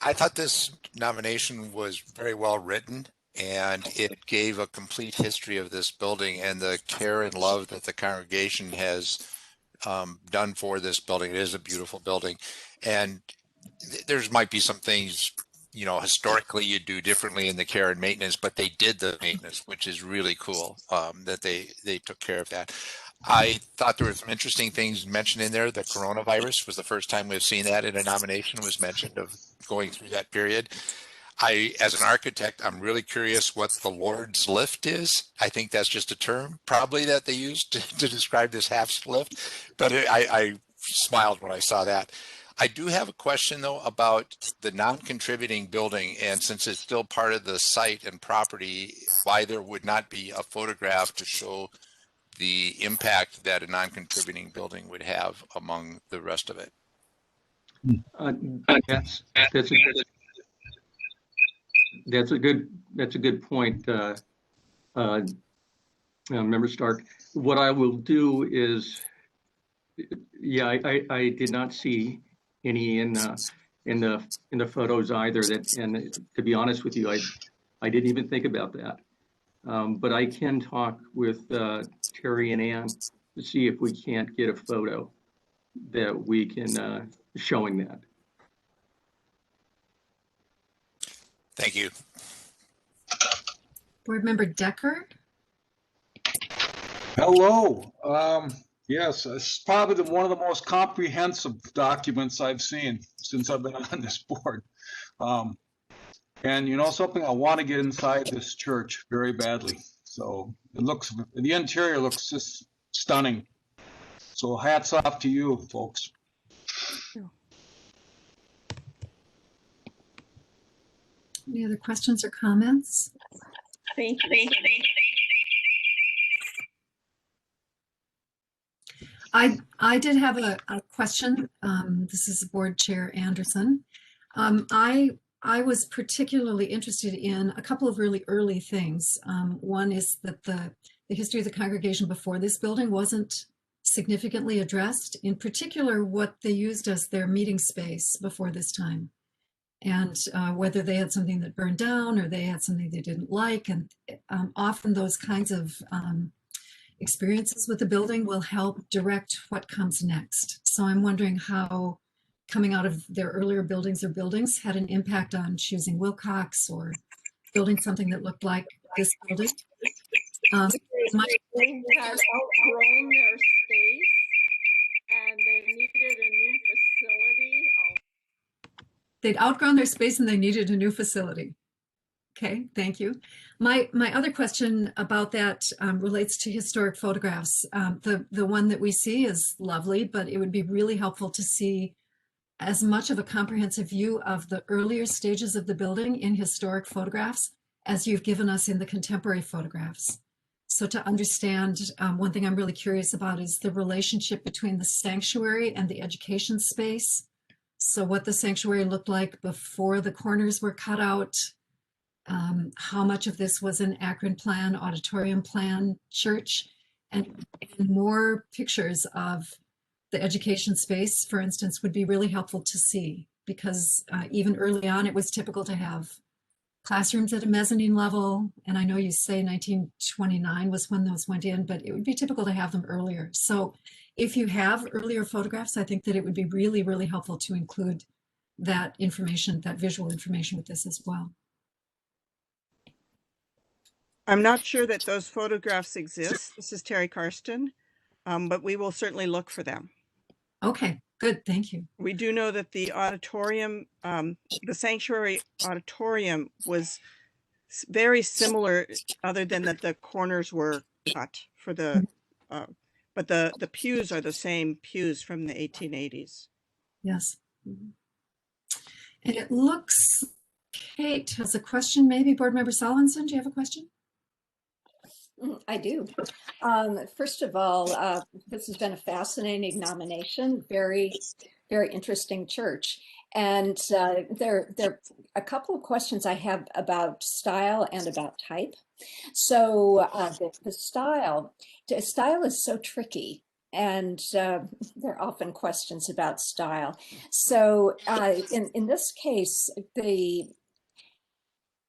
I thought this nomination was very well written, and it gave a complete history of this building and the care and love that the congregation has done for this building. It is a beautiful building, and there's might be some things, you know, historically you do differently in the care and maintenance, but they did the maintenance, which is really cool that they took care of that. I thought there were some interesting things mentioned in there. The coronavirus was the first time we've seen that in a nomination was mentioned of going through that period. As an architect, I'm really curious what the Lord's lift is. I think that's just a term probably that they used to describe this half lift, but I smiled when I saw that. I do have a question though about the non-contributing building, and since it's still part of the site and property, why there would not be a photograph to show the impact that a non-contributing building would have among the rest of it. That's a good point, Member Stark. What I will do is, yeah, I did not see any in in the photos either. And to be honest with you, I didn't even think about that. But I can talk with Terry and Ann to see if we can't get a photo that we can showing that. Thank you. Board Member Decker? Hello. Yes, it's probably one of the most comprehensive documents I've seen since I've been on this board. And you know something, I want to get inside this church very badly. So the interior looks just stunning. So hats off to you folks. Any other questions or comments? Thank you. I did have a question. This is Board Chair Anderson. I was particularly interested in a couple of really early things. One is that the history of the congregation before this building wasn't significantly addressed, in particular what they used as their meeting space before this time, and whether they had something that burned down or they had something they didn't like. And often those kinds of experiences with the building will help direct what comes next. So I'm wondering how coming out of their earlier buildings had an impact on choosing Wilcox or building something that looked like this building. They had outgrown their space and they needed a new facility. They'd outgrown their space and they needed a new facility. Okay, thank you. My other question about that relates to historic photographs. The one that we see is lovely, but it would be really helpful to see as much of a comprehensive view of the earlier stages of the building in historic photographs as you've given us in the contemporary photographs. So to understand, one thing I'm really curious about is the relationship between the sanctuary and the education space. So what the sanctuary looked like before the corners were cut out, how much of this was an Akron Plan, auditorium plan church, and more pictures of the education space, for instance, would be really helpful to see, because even early on, it was typical to have classrooms at a mezzanine level. And I know you say 1929 was when those went in, but it would be typical to have them earlier. So if you have earlier photographs, I think that it would be really, really helpful to include that information, that visual information with this as well. I'm not sure that those photographs exist. This is Terry Karsten, but we will certainly look for them. Okay, good, thank you. We do know that the auditorium, the sanctuary auditorium was very similar, other than that the corners were cut for the, but the pews are the same pews from the 1880s. Yes. And it looks, Kate has a question, maybe Board Member Solonson, do you have a question? I do. First of all, this has been a fascinating nomination, very interesting church. And there are a couple of questions I have about style and about type. So the style is so tricky. And there are often questions about style. So in this case,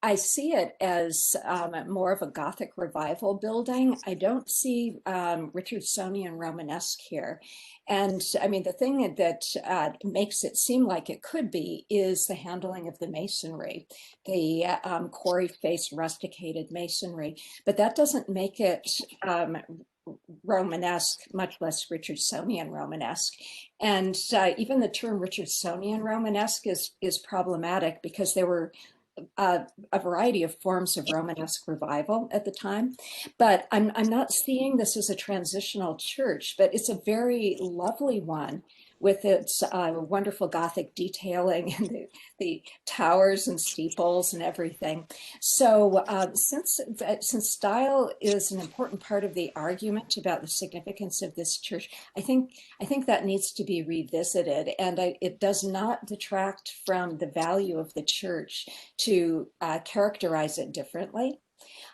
I see it as more of a Gothic revival building. I don't see Richardsonian Romanesque here. And I mean, the thing that makes it seem like it could be is the handling of the masonry, the quarry face rusticated masonry. But that doesn't make it Romanesque, much less Richardsonian Romanesque. And even the term Richardsonian Romanesque is problematic, because there were a variety of forms of Romanesque revival at the time. But I'm not seeing this as a transitional church, but it's a very lovely one with its wonderful Gothic detailing and the towers and steeples and everything. So since style is an important part of the argument about the significance of this church, I think that needs to be revisited, and it does not detract from the value of the church to characterize it differently.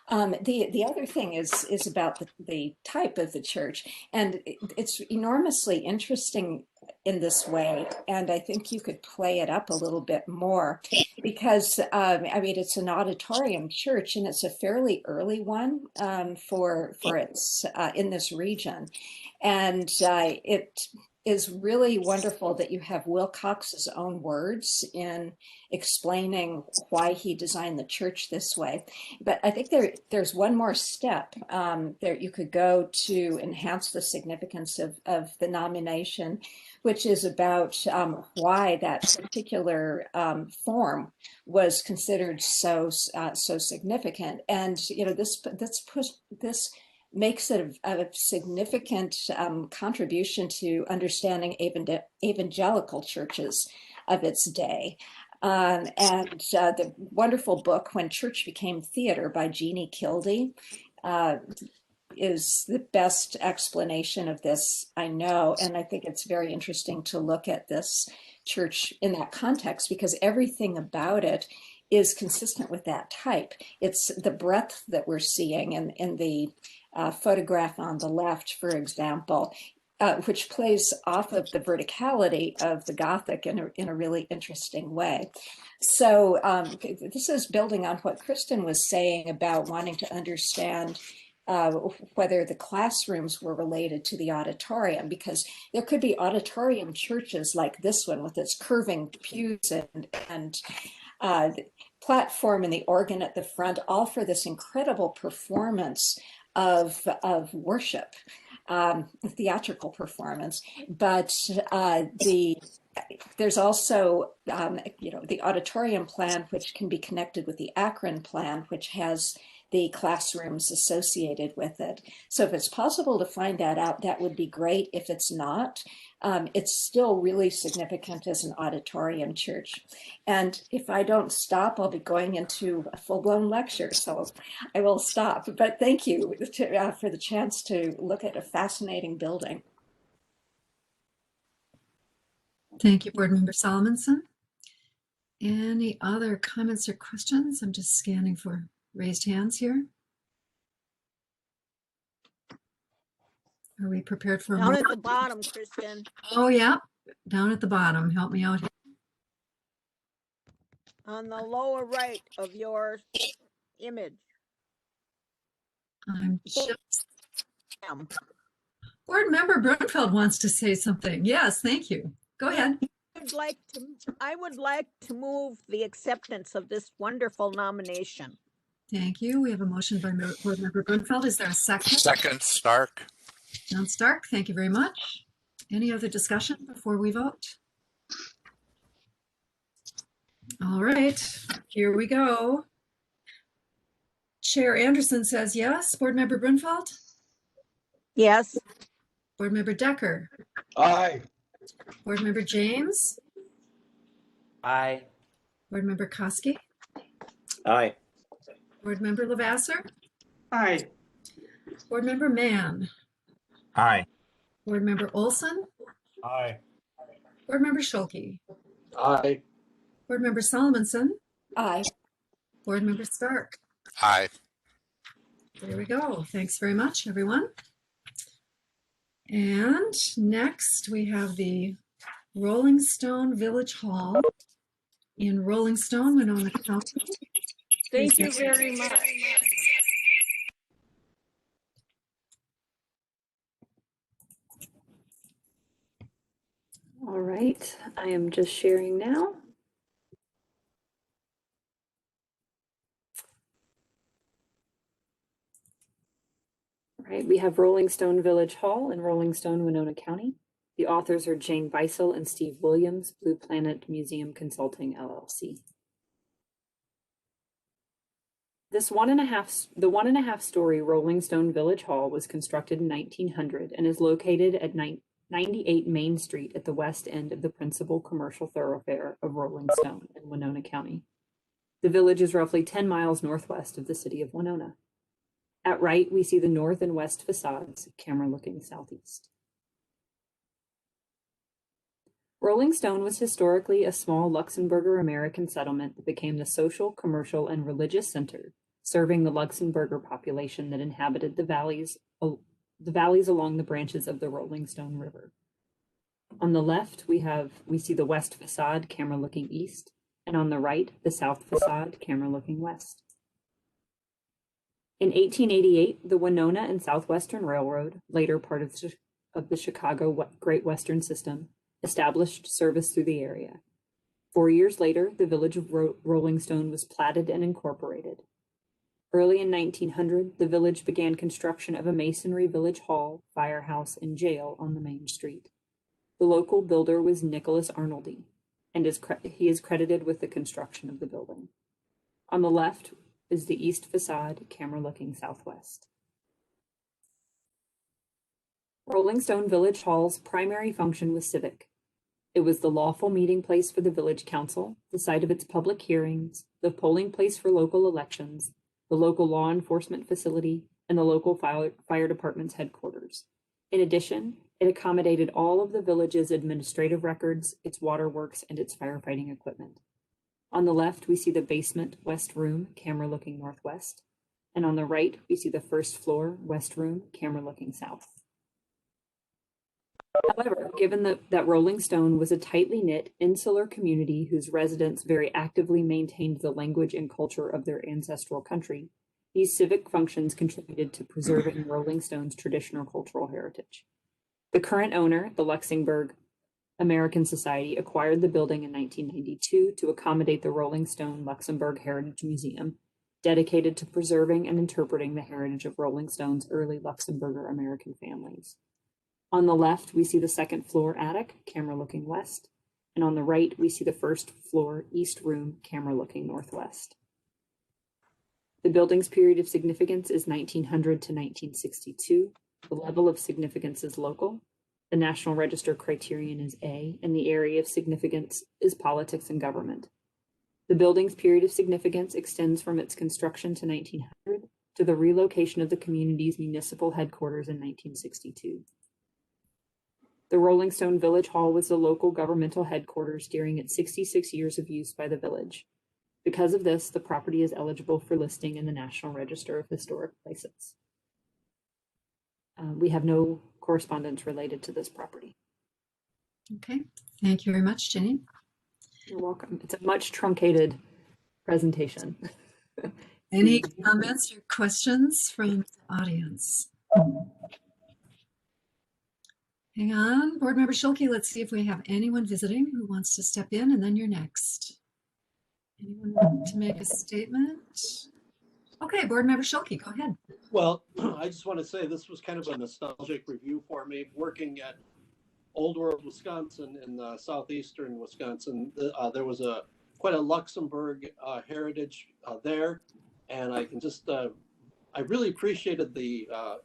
The other thing is about the type of the church, and it's enormously interesting in this way. And I think you could play it up a little bit more because, I mean, it's an auditorium church and it's a fairly early one for its in this region. And it is really wonderful that you have Wilcox's own words in explaining why he designed the church this way. But I think there's one more step there you could go to enhance the significance of the nomination, which is about why that particular form was considered so significant. And you know, this makes it a significant contribution to understanding evangelical churches of its day. And the wonderful book, When Church Became Theater by Jeannie Kildee, is the best explanation of this, I know. And I think it's very interesting to look at this church in that context because everything about it is consistent with that type. It's the breadth that we're seeing in the photograph on the left, for example, which plays off of the verticality of the Gothic in a really interesting way. So this is building on what Kristen was saying about wanting to understand whether the classrooms were related to the auditorium, because there could be auditorium churches like this one with its curving pews and the platform and the organ at the front, all for this incredible performance of worship, theatrical performance. But there's also, the auditorium plan, which can be connected with the Akron Plan, which has the classrooms associated with it. So if it's possible to find that out, that would be great. If it's not, it's still really significant as an auditorium church. And if I don't stop, I'll be going into a full-blown lecture. So I will stop. But thank you for the chance to look at a fascinating building. Thank you, Board Member Solomonson. Any other comments or questions? I'm just scanning for raised hands here. Are we prepared for a Down moment? at the bottom, Kristen. Oh, yeah, down at the bottom. Help me out here. On the lower right of your image. I'm just... Board Member Brunfeld wants to say something. Yes, thank you. Go ahead. I would like to move the acceptance of this wonderful nomination. Thank you. We have a motion by Board Member Brunfeld. Is there a second? Second, Stark. John Stark, thank you very much. Any other discussion before we vote? All right, here we go. Chair Anderson says yes. Board Member Brunfeld? Yes. Board Member Decker? Aye. Board Member James? Aye. Board Member Koski? Aye. Board Member Lavasser? Aye. Board Member Mann? Aye. Board Member Olson? Aye. Board Member Schulke? Aye. Board Member Solomonson? Aye. Board Member Stark? Aye. There we go. Thanks very much, everyone. And next we have the Rolling Stone Village Hall in Rolling Stone, Winona County. Thank you very much. All right, I am just sharing now. All right, we have Rolling Stone Village Hall in Rolling Stone, Winona County. The authors are Jane Beisel and Steve Williams, Blue Planet Museum Consulting, LLC. The 1.5 story Rolling Stone Village Hall was constructed in 1900 and is located at 98 Main Street at the west end of the principal commercial thoroughfare of Rolling Stone in Winona County. The village is roughly 10 miles northwest of the city of Winona. At right, we see the north and west facades, camera looking southeast. Rolling Stone was historically a small Luxembourger American settlement that became the social, commercial, and religious center, serving the Luxembourger population that inhabited the valleys along the branches of the Rolling Stone River. On the left, we see the west facade, camera looking east, and on the right, the south facade, camera looking west. In 1888, the Winona and Southwestern Railroad, later part of the Chicago Great Western System, established service through the area. 4 years later, the village of Rolling Stone was platted and incorporated. Early in 1900, the village began construction of a masonry village hall, firehouse, and jail on the main street. The local builder was Nicholas Arnoldy, and he is credited with the construction of the building. On the left is the east facade, camera looking southwest. Rolling Stone Village Hall's primary function was civic. It was the lawful meeting place for the village council, the site of its public hearings, the polling place for local elections, the local law enforcement facility, and the local fire department's headquarters. In addition, it accommodated all of the village's administrative records, its waterworks, and its firefighting equipment. On the left, we see the basement west room, camera looking northwest, and on the right, we see the first floor west room, camera looking south. However, given that Rolling Stone was a tightly knit, insular community whose residents very actively maintained the language and culture of their ancestral country, these civic functions contributed to preserving Rolling Stone's traditional cultural heritage. The current owner, the Luxembourg American Society, acquired the building in 1992 to accommodate the Rolling Stone Luxembourg Heritage Museum, dedicated to preserving and interpreting the heritage of Rolling Stone's early Luxembourger American families. On the left, we see the second floor attic, camera looking west, and on the right, we see the first floor east room, camera looking northwest. The building's period of significance is 1900 to 1962. The level of significance is local. The National Register criterion is A, and the area of significance is politics and government. The building's period of significance extends from its construction to 1900 to the relocation of the community's municipal headquarters in 1962. The Rolling Stone Village Hall was the local governmental headquarters during its 66 years of use by the village. Because of this, the property is eligible for listing in the National Register of Historic Places. We have no correspondence related to this property. Okay, thank you very much, Jenny. You're welcome. It's a much truncated presentation. Any comments or questions from the audience? Hang on, Board Member Schulke, let's see if we have anyone visiting who wants to step in, and then you're next. Anyone want to make a statement? Okay, Board Member Schulke, go ahead. Well, I just want to say this was kind of a nostalgic review for me. Working at Old World, Wisconsin, in southeastern Wisconsin, there was quite a Luxembourg heritage there, and I can just I really appreciated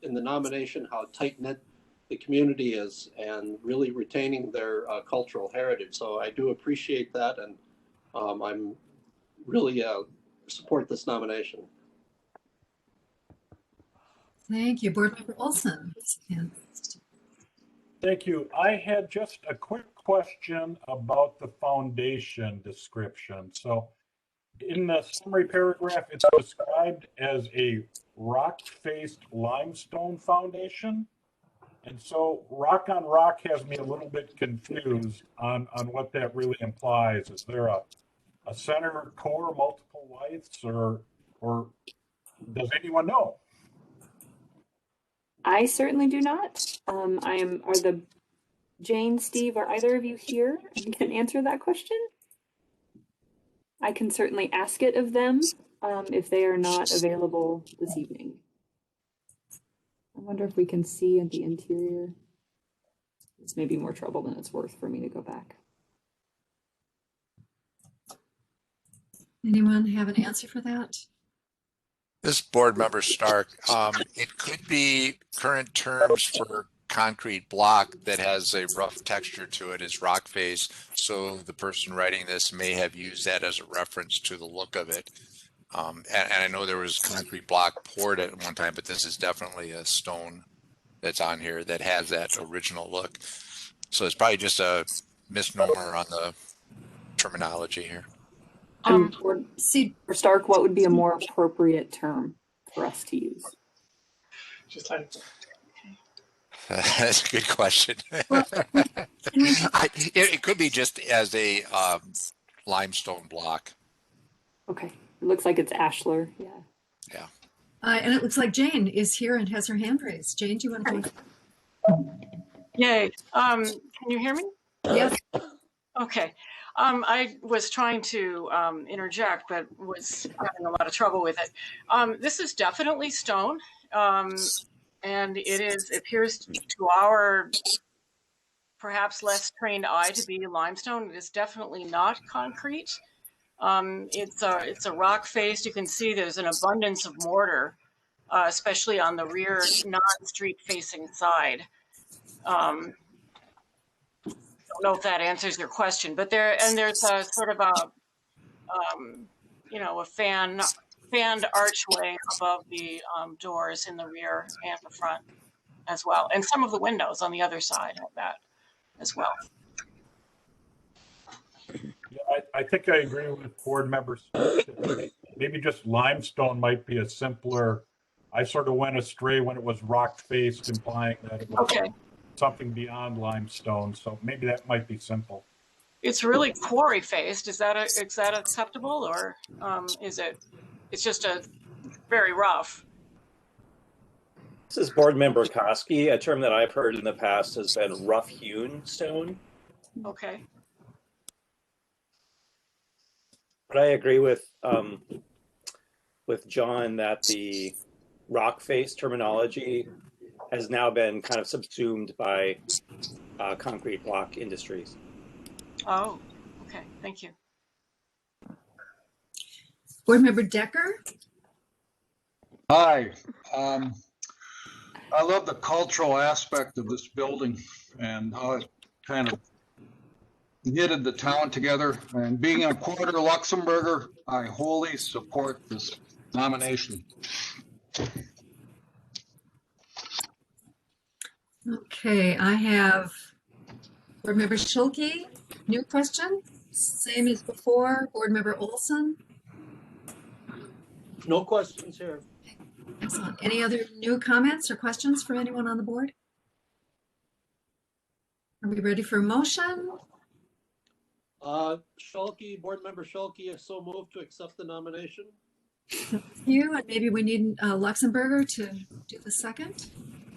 in the nomination how tight knit the community is and really retaining their cultural heritage. So I do appreciate that, and I'm really support this nomination. Thank you. Board Member Olson. Thank you. I had just a quick question about the foundation description. So in the summary paragraph, it's described as a rock-faced limestone foundation. And so rock on rock has me a little bit confused on what that really implies. Is there a center core, multiple whites, or does anyone know? I certainly do not. Are Jane, Steve, are either of you here and can answer that question? I can certainly ask it of them if they are not available this evening. I wonder if we can see at the interior. This may be more trouble than it's worth for me to go back. Anyone have an answer for that? This board member Stark, it could be current terms for concrete block that has a rough texture to it is rock face. So the person writing this may have used that as a reference to the look of it. And I know there was concrete block poured at one time, but this is definitely a stone that's on here that has that original look. So it's probably just a misnomer on the terminology here. For Stark, what would be a more appropriate term for us to use? That's a good question. Well, It could be just as a limestone block. Okay, it looks like it's ashlar. Yeah. Yeah. And it looks like Jane is here and has her hand raised. Jane, do you want to go? Yay. Can you hear me? Yes. Okay. I was trying to interject, but was having a lot of trouble with it. This is definitely stone, and it appears to our perhaps less trained eye to be limestone. It is definitely not concrete. It's a rock face. You can see there's an abundance of mortar, especially on the rear non-street facing side. Don't know if that answers your question, but there's a sort of a a fanned archway above the doors in the rear and the front as well, and some of the windows on the other side of that as well. Yeah, I think I agree with board members. Maybe just limestone might be a simpler. I sort of went astray when it was rock faced, implying that it was something beyond limestone. So maybe that might be simple. It's really quarry faced. Is that acceptable, or is it? It's just a very rough. This is board member Koski. A term that I've heard in the past has been rough hewn stone. Okay. But I agree with John that the rock face terminology has now been kind of subsumed by concrete block industries. Oh, okay. Thank you. Board Member Decker? Hi. I love the cultural aspect of this building and how it kind of knitted the town together. And being a quarter Luxembourger, I wholly support this nomination. Okay, I have Board Member Schulke, new question, same as before. Board Member Olson? No questions here. Excellent. Any other new comments or questions from anyone on the board? Are we ready for a motion? Schulke, board member Schulke, is so moved to accept the nomination. Thank you, and maybe we need Luxembourger to do the second.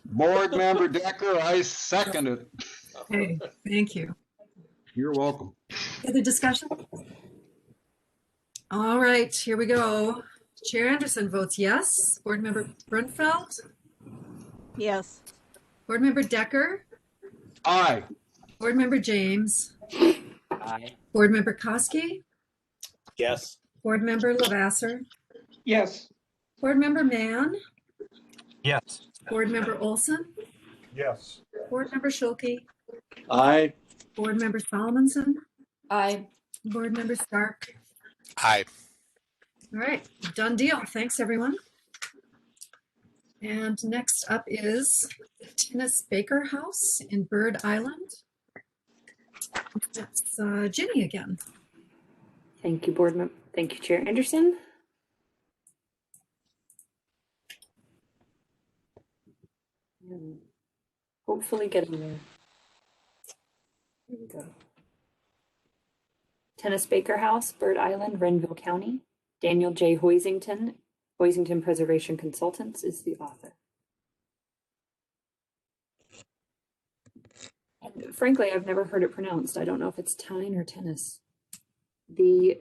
Board Member Decker, I second it. Okay, thank you. You're welcome. Other discussion? All right, here we go. Chair Anderson votes yes. Board Member Brunfeld? Yes. Board Member Decker? Aye. Board Member James? Aye. Board Member Koski? Yes. Board Member Lavasser? Yes. Board Member Mann? Yes. Board Member Olson? Yes. Board Member Schulke? Aye. Board Member Solomonson? Aye. Board Member Stark? Aye. All right, done deal. Thanks, everyone. And next up is the Tinesbreaker House in Bird Island. That's Ginny again. Thank you, board member. Thank you, Chair Anderson. And hopefully getting there. Here we go. Tinesbreaker House, Bird Island, Renville County. Daniel J. Hoisington, Hoisington Preservation Consultants, is the author. And frankly, I've never heard it pronounced. I don't know if it's Tyne or tennis. The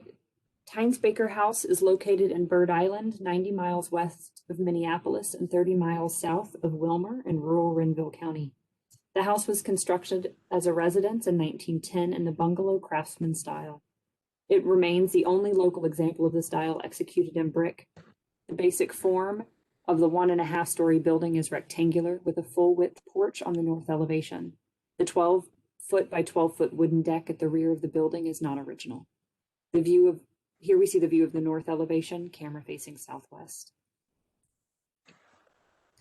Tinesbreaker House is located in Bird Island, 90 miles west of Minneapolis and 30 miles south of Wilmer in rural Renville County. The house was constructed as a residence in 1910 in the bungalow craftsman style. It remains the only local example of the style executed in brick. The basic form of the 1.5-story building is rectangular with a full width porch on the north elevation. The 12-foot by 12-foot wooden deck at the rear of the building is not original. Here we see the view of the north elevation, camera facing southwest.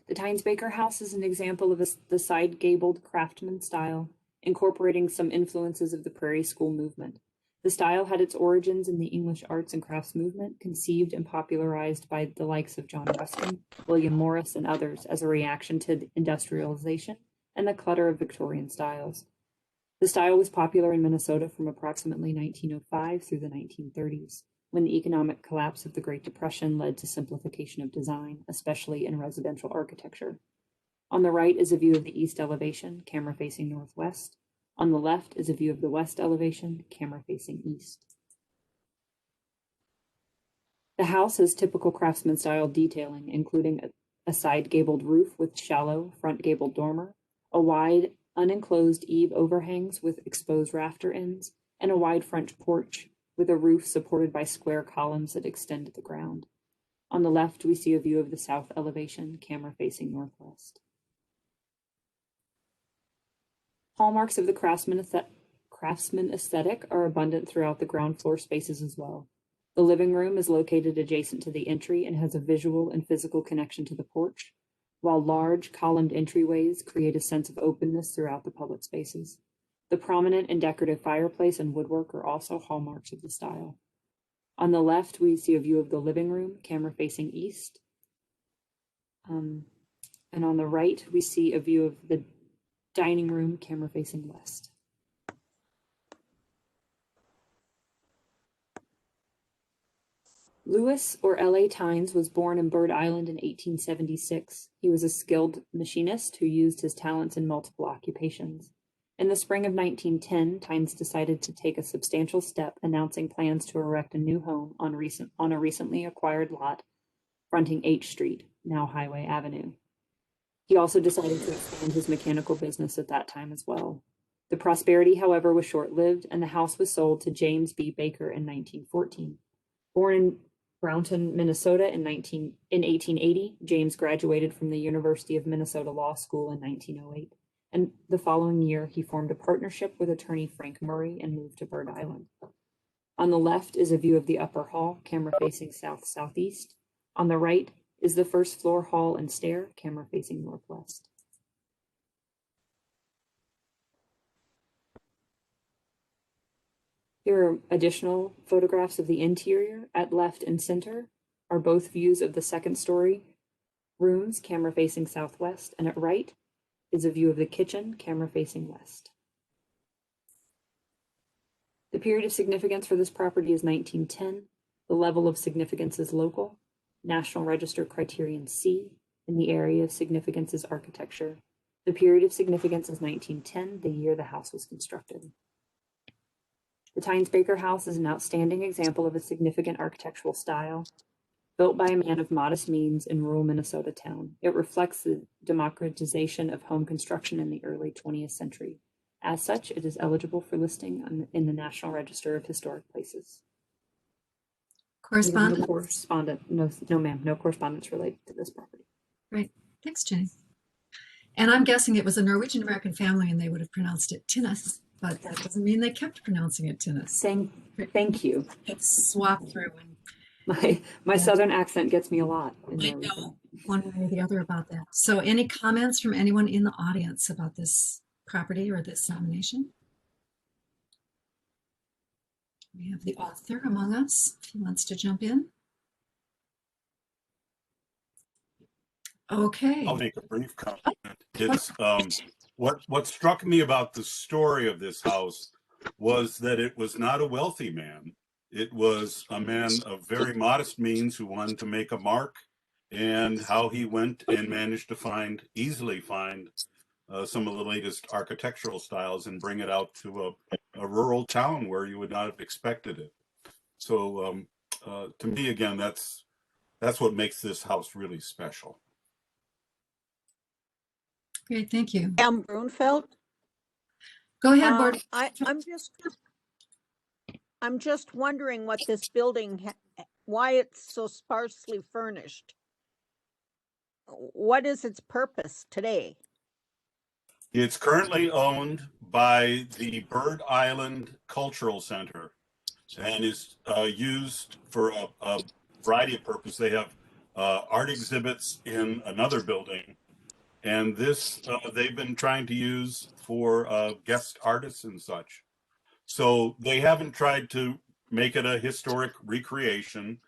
The Tinesbreaker House is an example of the side-gabled craftsman style, incorporating some influences of the Prairie School movement. The style had its origins in the English arts and crafts movement, conceived and popularized by the likes of John Ruskin, William Morris, and others as a reaction to industrialization and the clutter of Victorian styles. The style was popular in Minnesota from approximately 1905 through the 1930s, when the economic collapse of the Great Depression led to simplification of design, especially in residential architecture. On the right is a view of the east elevation, camera facing northwest. On the left is a view of the west elevation, camera facing east. The house has typical craftsman style detailing, including a side gabled roof with shallow front gabled dormer, a wide unenclosed eave overhangs with exposed rafter ends, and a wide front porch with a roof supported by square columns that extend to the ground. On the left, we see a view of the south elevation, camera facing northwest. Hallmarks of the craftsman aesthetic are abundant throughout the ground floor spaces as well. The living room is located adjacent to the entry and has a visual and physical connection to the porch, while large columned entryways create a sense of openness throughout the public spaces. The prominent and decorative fireplace and woodwork are also hallmarks of the style. On the left, we see a view of the living room, camera facing east. And on the right, we see a view of the dining room, camera facing west. Lewis, or L.A. Tynes, was born in Bird Island in 1876. He was a skilled machinist who used his talents in multiple occupations. In the spring of 1910, Tynes decided to take a substantial step, announcing plans to erect a new home on a recently acquired lot fronting H Street, now Highway Avenue. He also decided to expand his mechanical business at that time as well. The prosperity, however, was short-lived, and the house was sold to James B. Baker in 1914. Born in Brownton, Minnesota in 1880, James graduated from the University of Minnesota Law School in 1908, and the following year he formed a partnership with attorney Frank Murray and moved to Bird Island. On the left is a view of the upper hall, camera facing south-southeast. On the right is the first floor hall and stair, camera facing northwest. Here are additional photographs of the interior. At left and center are both views of the second story rooms, camera facing southwest, and at right is a view of the kitchen, camera facing west. The period of significance for this property is 1910. The level of significance is local. National Register Criterion C, and the area of significance is architecture. The period of significance is 1910, the year the house was constructed. The Tinesbreaker House is an outstanding example of a significant architectural style, built by a man of modest means in rural Minnesota town. It reflects the democratization of home construction in the early 20th century. As such, it is eligible for listing in the National Register of Historic Places. Correspondence? No ma'am, no correspondence related to this property. Right, thanks, Jenny. And I'm guessing it was a Norwegian American family and they would have pronounced it Tinnis, but that doesn't mean they kept pronouncing it Tinnis. Thank you. It's swapped through. And my Southern accent gets me a lot. I know one way or the other about that. So any comments from anyone in the audience about this property or this nomination? We have the author among us, if he wants to jump in. Okay. I'll make a brief comment. It's what struck me about the story of this house was that it was not a wealthy man. It was a man of very modest means who wanted to make a mark, and how he went and managed to easily find some of the latest architectural styles and bring it out to a rural town where you would not have expected it. So to me, again, that's what makes this house really special. Great, thank you. Pam Brunfeld. Go ahead, Board. I'm just wondering what this building, why it's so sparsely furnished. What is its purpose today? It's currently owned by the Bird Island Cultural Center and is used for a variety of purposes. They have art exhibits in another building, and this they've been trying to use for guest artists and such. So they haven't tried to make it a historic recreation,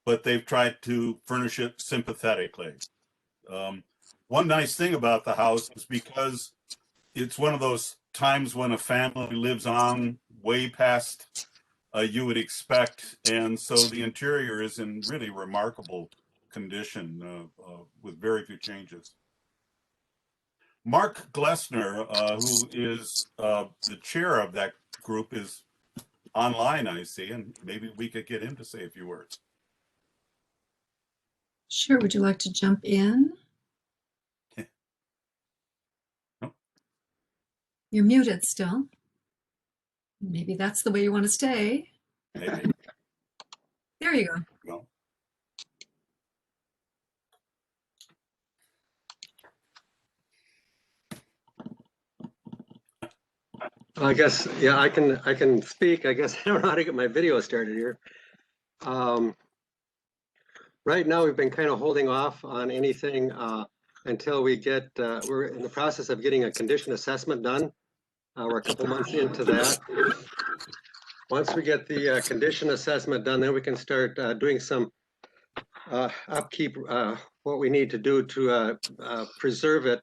but they've tried to furnish it sympathetically. one nice thing about the house is because it's one of those times when a family lives on way past you would expect. And so the interior is in really remarkable condition with very few changes. Mark Glessner, who is the chair of that group, is online, I see, and maybe we could get him to say a few words. Sure. Would you like to jump in? No. You're muted still. Maybe that's the way you want to stay. Maybe. There you go. No. I guess, yeah, I can speak. I guess I don't know how to get my video started here. Right now, we've been kind of holding off on anything until we get, we're in the process of getting a condition assessment done. We're a couple months into that. Once we get the condition assessment done, then we can start doing some upkeep, what we need to do to preserve it.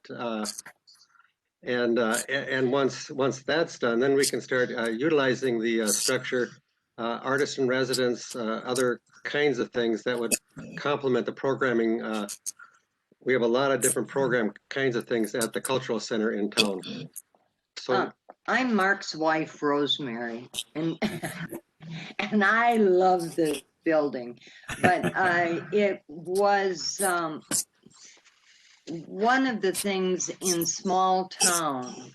And once that's done, then we can start utilizing the structure, artists in residence, other kinds of things that would complement the programming. We have a lot of different program kinds of things at the cultural center in town. So I'm Mark's wife, Rosemary, and and I love this building, but it was one of the things in small town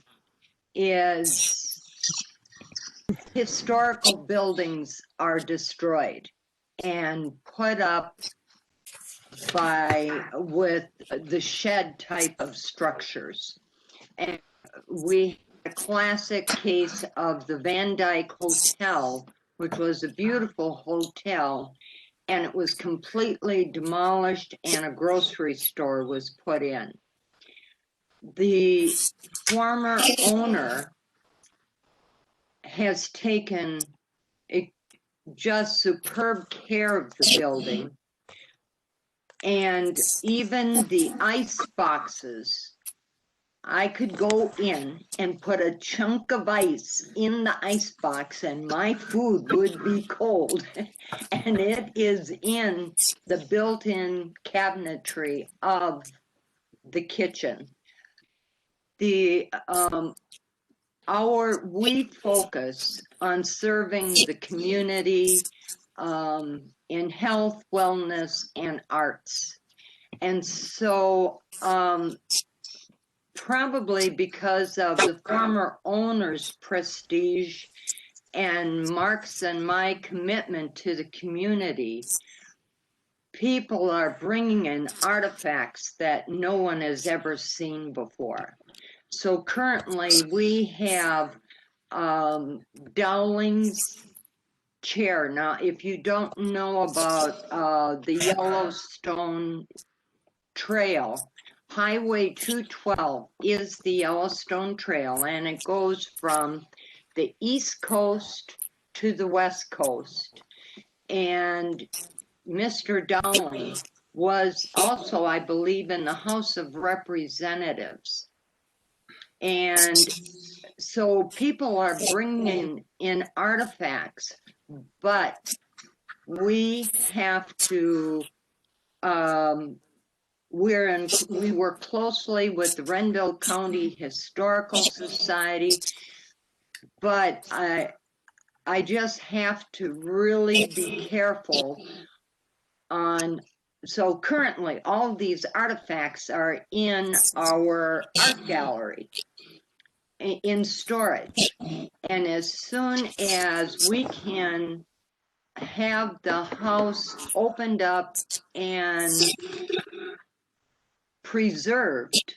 is historical buildings are destroyed and put up with the shed type of structures. And we had a classic case of the Van Dyke Hotel, which was a beautiful hotel, and it was completely demolished and a grocery store was put in. The former owner has taken just superb care of the building, and even the ice boxes, I could go in and put a chunk of ice in the ice box and my food would be cold. And it is in the built-in cabinetry of the kitchen. We focus on serving the community in health, wellness, and arts. And so probably because of the former owner's prestige and Mark's and my commitment to the community, people are bringing in artifacts that no one has ever seen before. So currently we have Dowling's chair. Now, if you don't know about the Yellowstone Trail, Highway 212 is the Yellowstone Trail, and it goes from the East Coast to the West Coast. And Mr. Dowling was also, I believe, in the House of Representatives. And so people are bringing in artifacts, but we have to, we work closely with the Renville County Historical Society, but I just have to really be careful on. So currently all of these artifacts are in our art gallery in storage. And as soon as we can have the house opened up and preserved,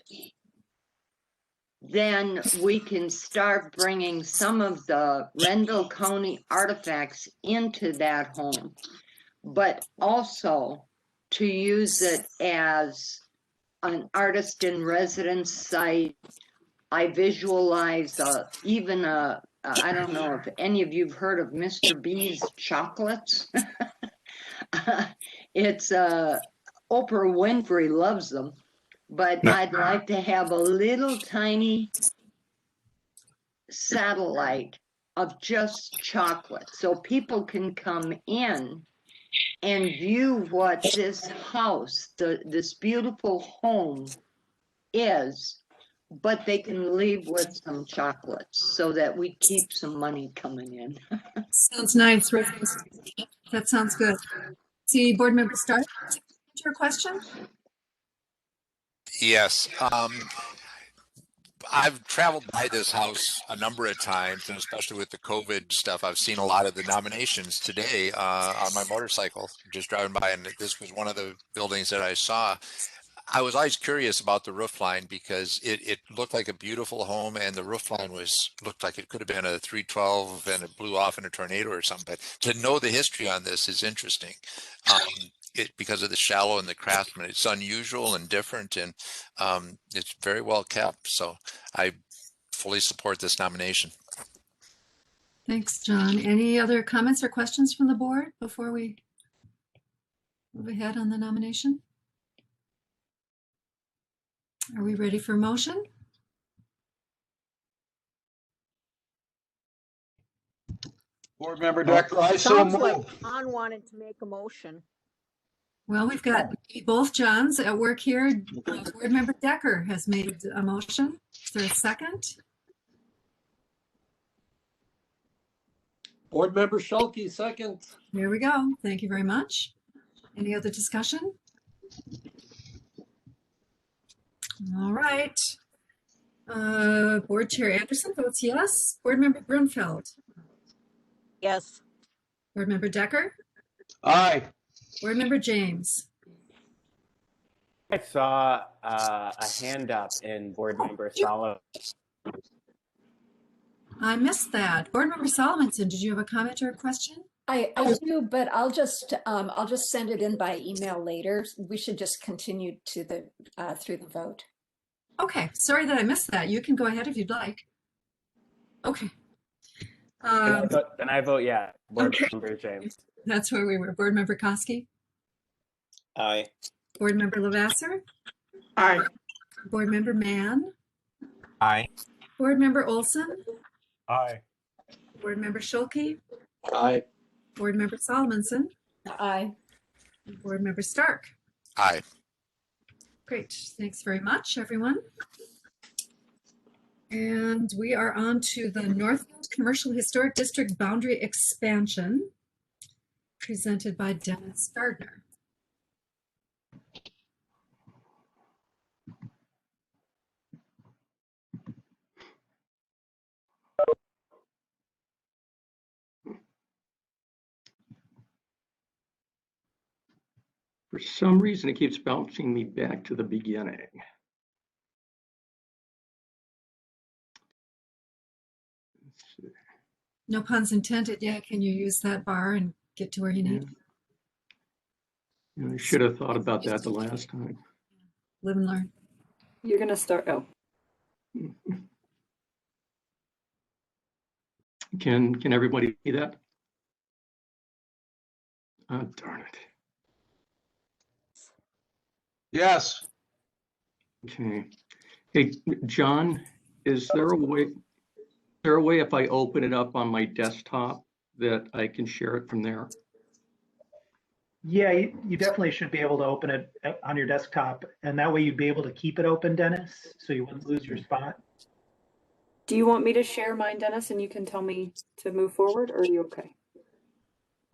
then we can start bringing some of the Renville County artifacts into that home, but also to use it as an artist in residence site. I visualize even I don't know if any of you've heard of Mr. B's chocolates. It's Oprah Winfrey loves them. but I'd like to have a little tiny satellite of just chocolate so people can come in and view what this house, this beautiful home is, but they can leave with some chocolates so that we keep some money coming in. Sounds nice, Rose. That sounds good. See, Board Member Stark, your question? Yes. I've traveled by this house a number of times, and especially with the COVID stuff, I've seen a lot of the nominations today on my motorcycle, just driving by, and this was one of the buildings that I saw. I was always curious about the roof line because it looked like a beautiful home, and the roof line looked like it could have been a 312 and it blew off in a tornado or something. But to know the history on this is interesting. Because of the shallow and the craftsman, it's unusual and different, and it's very well kept. So I fully support this nomination. Thanks, John. Any other comments or questions from the board before we move ahead on the nomination? Are we ready for motion? Board Member Decker, I so Sounds move. like John wanted to make a motion. Well, we've got both Johns at work here. Board Member Decker has made a motion. Is there a second? Board Member Schulke, second. There we go. Thank you very much. Any other discussion? All right. Board Chair Anderson votes yes. Board Member Brunfeld. Yes. Board Member Decker. Aye. Board Member James. I saw a hand up in Board Member Solomon. I missed that. Board Member Solomonson, did you have a comment or a question? I do, but I'll just send it in by email later. We should just continue to the through the vote. Okay, sorry that I missed that. You can go ahead if you'd like. Okay. Then I vote yeah. Board Member James. That's where we were. Board Member Koski. Aye. Board Member Lavasser. Aye. Board Member Mann. Aye. Board Member Olson. Aye. Board Member Schulke. Aye. Board Member Solomonson. Aye. Board Member Stark. Aye. Great. Thanks very much, everyone. And we are on to the Northfield Commercial Historic District Boundary Expansion, presented by Dennis Gardner. For some reason, it keeps bouncing me back to the beginning. No puns intended. Yeah, can you use that bar and get to where you need? I should have thought about that the last time. Live and learn. You're going to start. Oh. Can everybody see that? Oh, darn it. Yes. Okay. Hey, John, is there a way if I open it up on my desktop that I can share it from there? Yeah, you definitely should be able to open it on your desktop, and that way you'd be able to keep it open, Dennis, so you wouldn't lose your spot. Do you want me to share mine, Dennis, and you can tell me to move forward, or are you okay?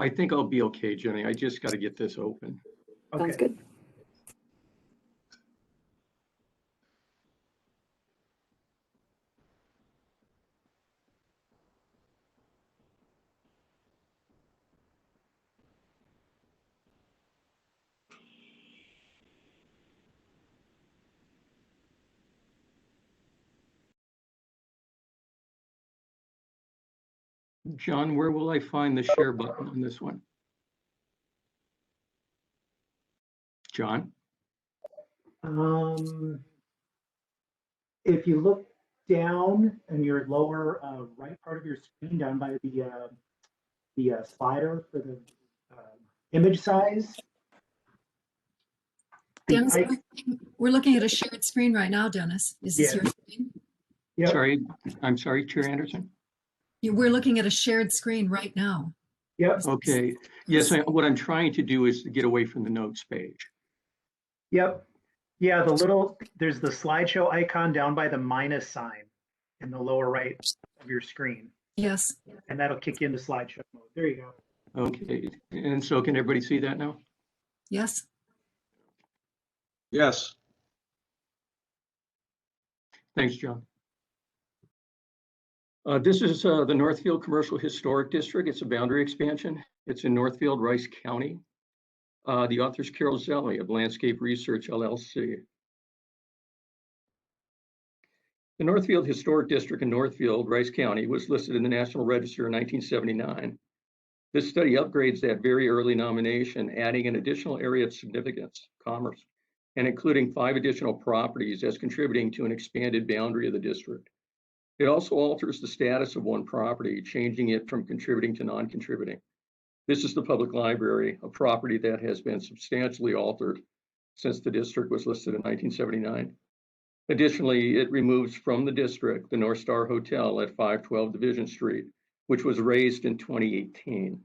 I think I'll be okay, Jenny. I just got to get this open. Okay. Sounds good. John, where will I find the share button on this one? John? If you look down in your lower right part of your screen, down by the slider for the image size, Dennis, we're looking at a shared screen right now, Dennis. Is this Yeah. your screen? Yep. Sorry, I'm sorry, Chair Anderson. We're looking at a shared screen right now. Yep. Okay. Yes, what I'm trying to do is to get away from the notes page. Yep. Yeah, there's the slideshow icon down by the minus sign in the lower right of your screen. Yes. And that'll kick you into slideshow mode. There you go. Okay. And so can everybody see that now? Yes. Yes. Thanks, John. This is the Northfield Commercial Historic District. It's a boundary expansion. It's in Northfield, Rice County. The author's Carol Zelli of Landscape Research, LLC. The Northfield Historic District in Northfield, Rice County was listed in the National Register in 1979. This study upgrades that very early nomination, adding an additional area of significance, commerce, and including 5 additional properties as contributing to an expanded boundary of the district. It also alters the status of one property, changing it from contributing to non-contributing. This is the public library, a property that has been substantially altered since the district was listed in 1979. Additionally, it removes from the district the North Star Hotel at 512 Division Street, which was raised in 2018.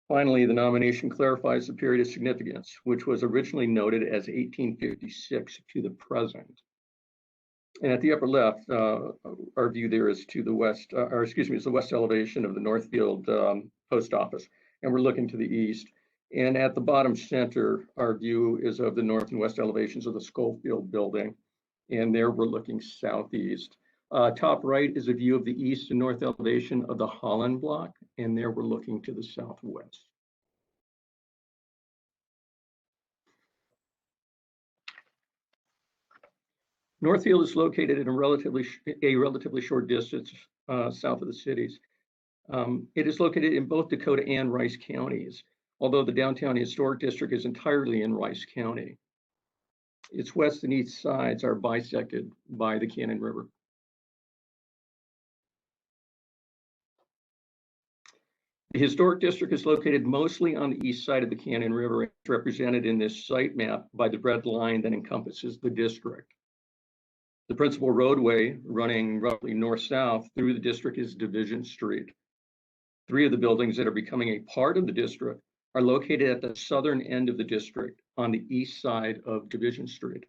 Finally, the nomination clarifies the period of significance, which was originally noted as 1856 to the present. And at the upper left, our view there is to the west, or excuse me, it's the west elevation of the Northfield post office, and we're looking to the east. And at the bottom center, our view is of the north and west elevations of the Schofield building, and there we're looking southeast. Top right is a view of the east and north elevation of the Holland block, and there we're looking to the southwest. Northfield is located in a relatively short distance south of the cities. It is located in both Dakota and Rice counties, although the downtown historic district is entirely in Rice County. Its west and east sides are bisected by the Cannon River. The historic district is located mostly on the east side of the Cannon River. It's represented in this site map by the red line that encompasses the district. The principal roadway running roughly north-south through the district is Division Street. 3 of the buildings that are becoming a part of the district are located at the southern end of the district on the east side of Division Street.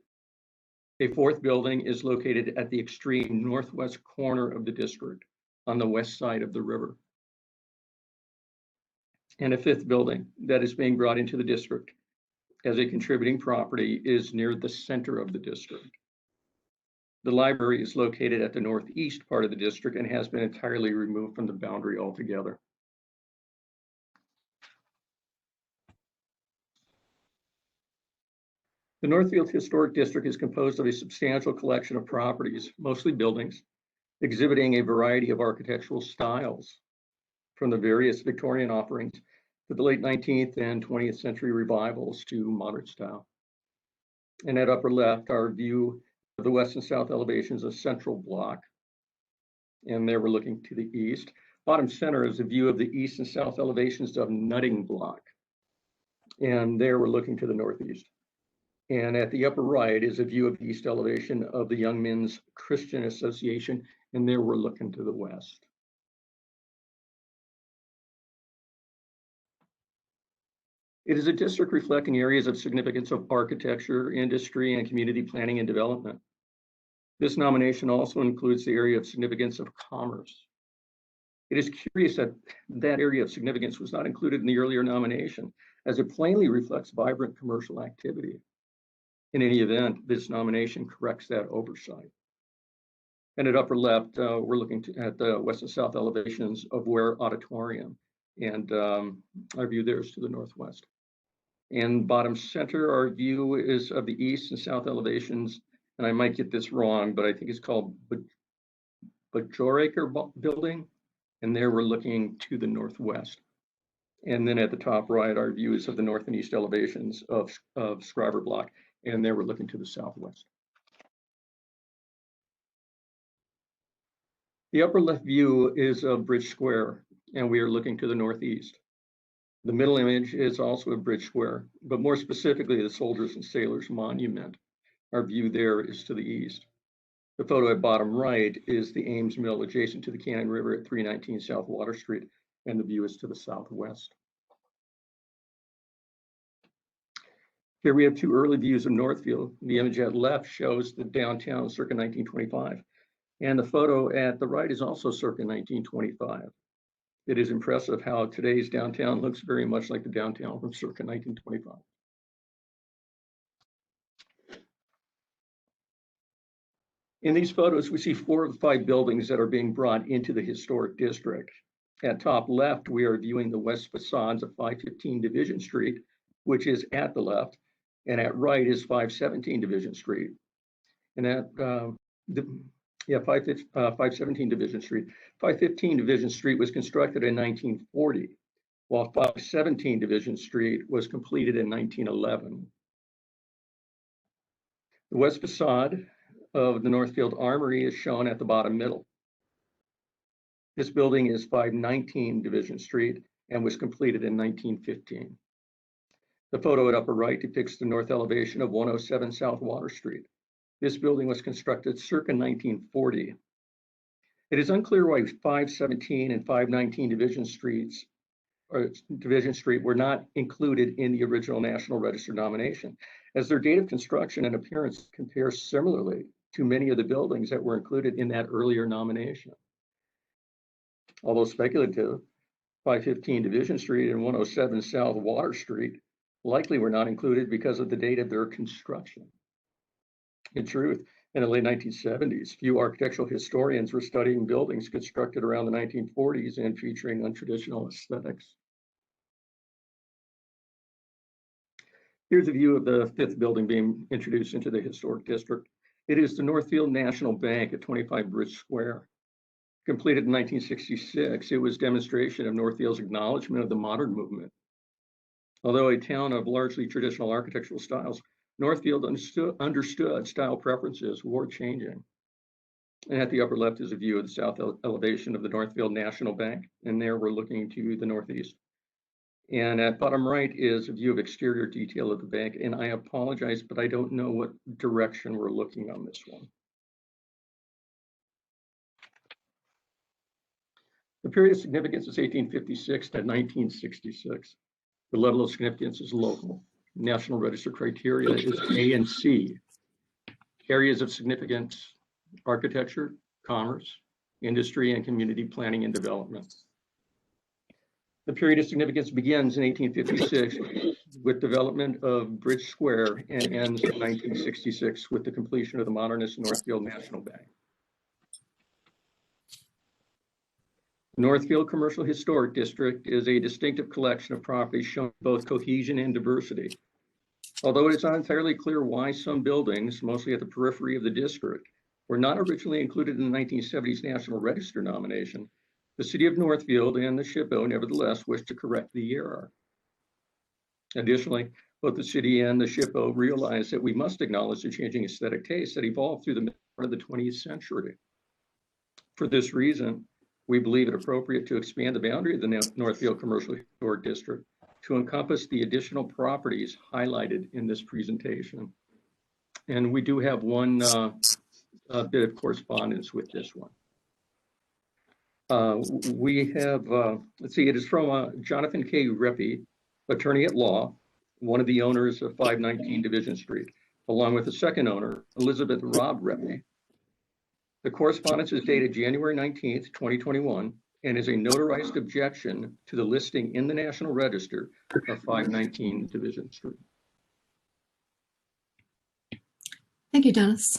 A 4th building is located at the extreme northwest corner of the district on the west side of the river. And a 5th building that is being brought into the district as a contributing property is near the center of the district. The library is located at the northeast part of the district and has been entirely removed from the boundary altogether. The Northfield Historic District is composed of a substantial collection of properties, mostly buildings, exhibiting a variety of architectural styles, from the various Victorian offerings to the late 19th and 20th century revivals to modern style. And at upper left, our view of the west and south elevations of Central Block. And there we're looking to the east. Bottom center is a view of the east and south elevations of Nutting Block. And there we're looking to the northeast. And at the upper right is a view of the east elevation of the Young Men's Christian Association. And there we're looking to the west. It is a district reflecting areas of significance of architecture, industry, and community planning and development. This nomination also includes the area of significance of commerce. It is curious that that area of significance was not included in the earlier nomination, as it plainly reflects vibrant commercial activity. In any event, this nomination corrects that oversight. And at upper left, we're looking at the west and south elevations of Ware Auditorium, and our view there is to the northwest. And bottom center, our view is of the east and south elevations, and I might get this wrong, but I think it's called Bajoracre Building, and there we're looking to the northwest. And then at the top right, our view is of the north and east elevations of Scriber Block, and there we're looking to the southwest. The upper left view is of Bridge Square, and we are looking to the northeast. The middle image is also a bridge square, but more specifically, the Soldiers and Sailors Monument. Our view there is to the east. The photo at bottom right is the Ames Mill adjacent to the Cannon River at 319 South Water Street, and the view is to the southwest. Here we have two early views of Northfield. The image at left shows the downtown circa 1925, and the photo at the right is also circa 1925. It is impressive how today's downtown looks very much like the downtown from circa 1925. In these photos, we see 4 of the 5 buildings that are being brought into the historic district. At top left, we are viewing the west facades of 515 Division Street, which is at the left, and at right is 517 Division Street. And at 517 Division Street. 515 Division Street was constructed in 1940, while 517 Division Street was completed in 1911. The west facade of the Northfield Armory is shown at the bottom middle. This building is 519 Division Street and was completed in 1915. The photo at upper right depicts the north elevation of 107 South Water Street. This building was constructed circa 1940. It is unclear why 517 and 519 Division Street were not included in the original National Register nomination, as their date of construction and appearance compare similarly to many of the buildings that were included in that earlier nomination. Although speculative, 515 Division Street and 107 South Water Street likely were not included because of the date of their construction. In truth, in the late 1970s, few architectural historians were studying buildings constructed around the 1940s and featuring untraditional aesthetics. Here's a view of the 5th building being introduced into the historic district. It is the Northfield National Bank at 25 Bridge Square. Completed in 1966, it was demonstration of Northfield's acknowledgement of the modern movement. Although a town of largely traditional architectural styles, Northfield understood style preferences were changing. And at the upper left is a view of the south elevation of the Northfield National Bank, and there we're looking to the northeast. And at bottom right is a view of exterior detail of the bank, and I apologize, but I don't know what direction we're looking on this one. The period of significance is 1856 to 1966. The level of significance is local. National Register criteria is A and C. Areas of significance: architecture, commerce, industry, and community planning and development. The period of significance begins in 1856 with development of Bridge Square and ends in 1966 with the completion of the modernist Northfield National Bank. Northfield Commercial Historic District is a distinctive collection of properties showing both cohesion and diversity. Although it is not entirely clear why some buildings, mostly at the periphery of the district, were not originally included in the 1970s National Register nomination, the city of Northfield and the SHPO nevertheless wished to correct the error. Additionally, both the city and the SHPO realized that we must acknowledge the changing aesthetic tastes that evolved through the middle of the 20th century. For this reason, we believe it appropriate to expand the boundary of the Northfield Commercial Historic District to encompass the additional properties highlighted in this presentation. And we do have one bit of correspondence with this one. We have, let's see, it is from Jonathan K. Reppy, attorney at law, one of the owners of 519 Division Street, along with the second owner, Elizabeth Robb Reppy. The correspondence is dated January 19th, 2021, and is a notarized objection to the listing in the National Register of 519 Division Street. Thank you, Dennis.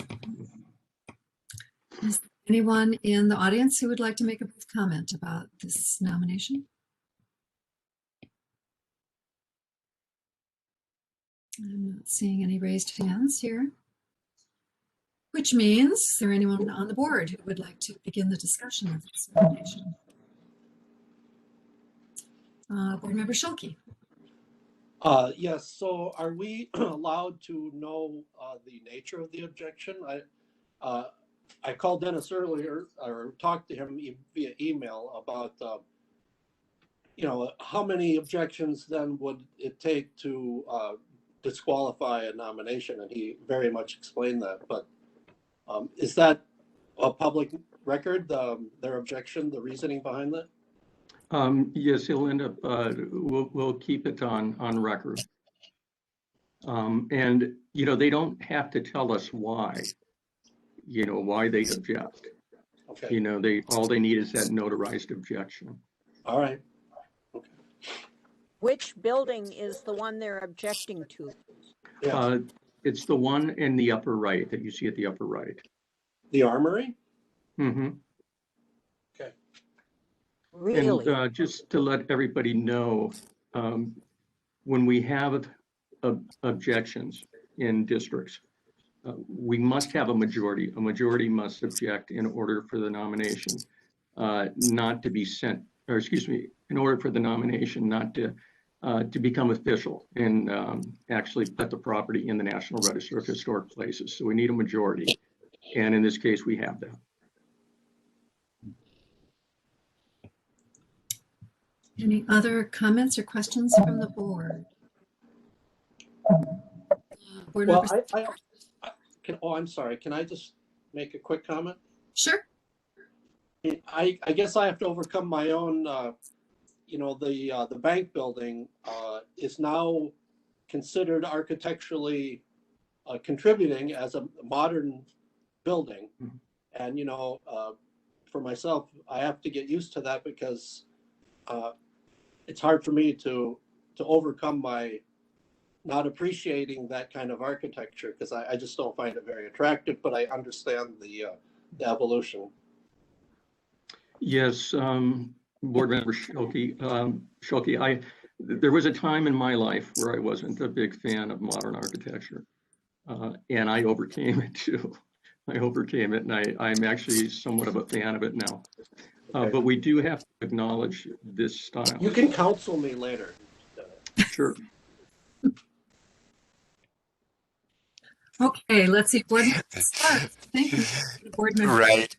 Is there anyone in the audience who would like to make a brief comment about this nomination? I'm not seeing any raised hands here, which means, is there anyone on the board who would like to begin the discussion of this nomination? Board Member Schulke. Yes, so are we allowed to know the nature of the objection? I called Dennis earlier, or talked to him via email about you know, how many objections then would it take to disqualify a nomination? And he very much explained that. But is that a public record, their objection, the reasoning behind that? Yes, he'll end up, we'll keep it on record. And, you know, they don't have to tell us why, you know, why they object. Okay. You know, all they need is that notarized objection. All right. Okay. Which building is the one they're objecting to? Yeah. It's the one in the upper right that you see at the upper right. The Armory? Mm-hmm. Okay. Really? And just to let everybody know, when we have objections in districts, we must have a majority. A majority must object in order for the nomination not to be sent, or excuse me, in order for the nomination not to become official and actually put the property in the National Register of Historic Places. So we need a majority. And in this case, we have that. Any other comments or questions from the board? Board Well, members? I'm sorry. Can I just make a quick comment? Sure. I guess I have to overcome my own, you know, the bank building is now considered architecturally contributing as a modern building. Mm-hmm. And, you know, for myself, I have to get used to that because it's hard for me to overcome my not appreciating that kind of architecture because I just don't find it very attractive, but I understand the evolution. Yes, Board Member Schulke, there was a time in my life where I wasn't a big fan of modern architecture, and I overcame it too. I overcame it, and I'm actually somewhat of a fan of it now. Okay. But we do have to acknowledge this style. You can counsel me later. Sure. Okay, let's see. Board start. Thank you, Board Member. Right.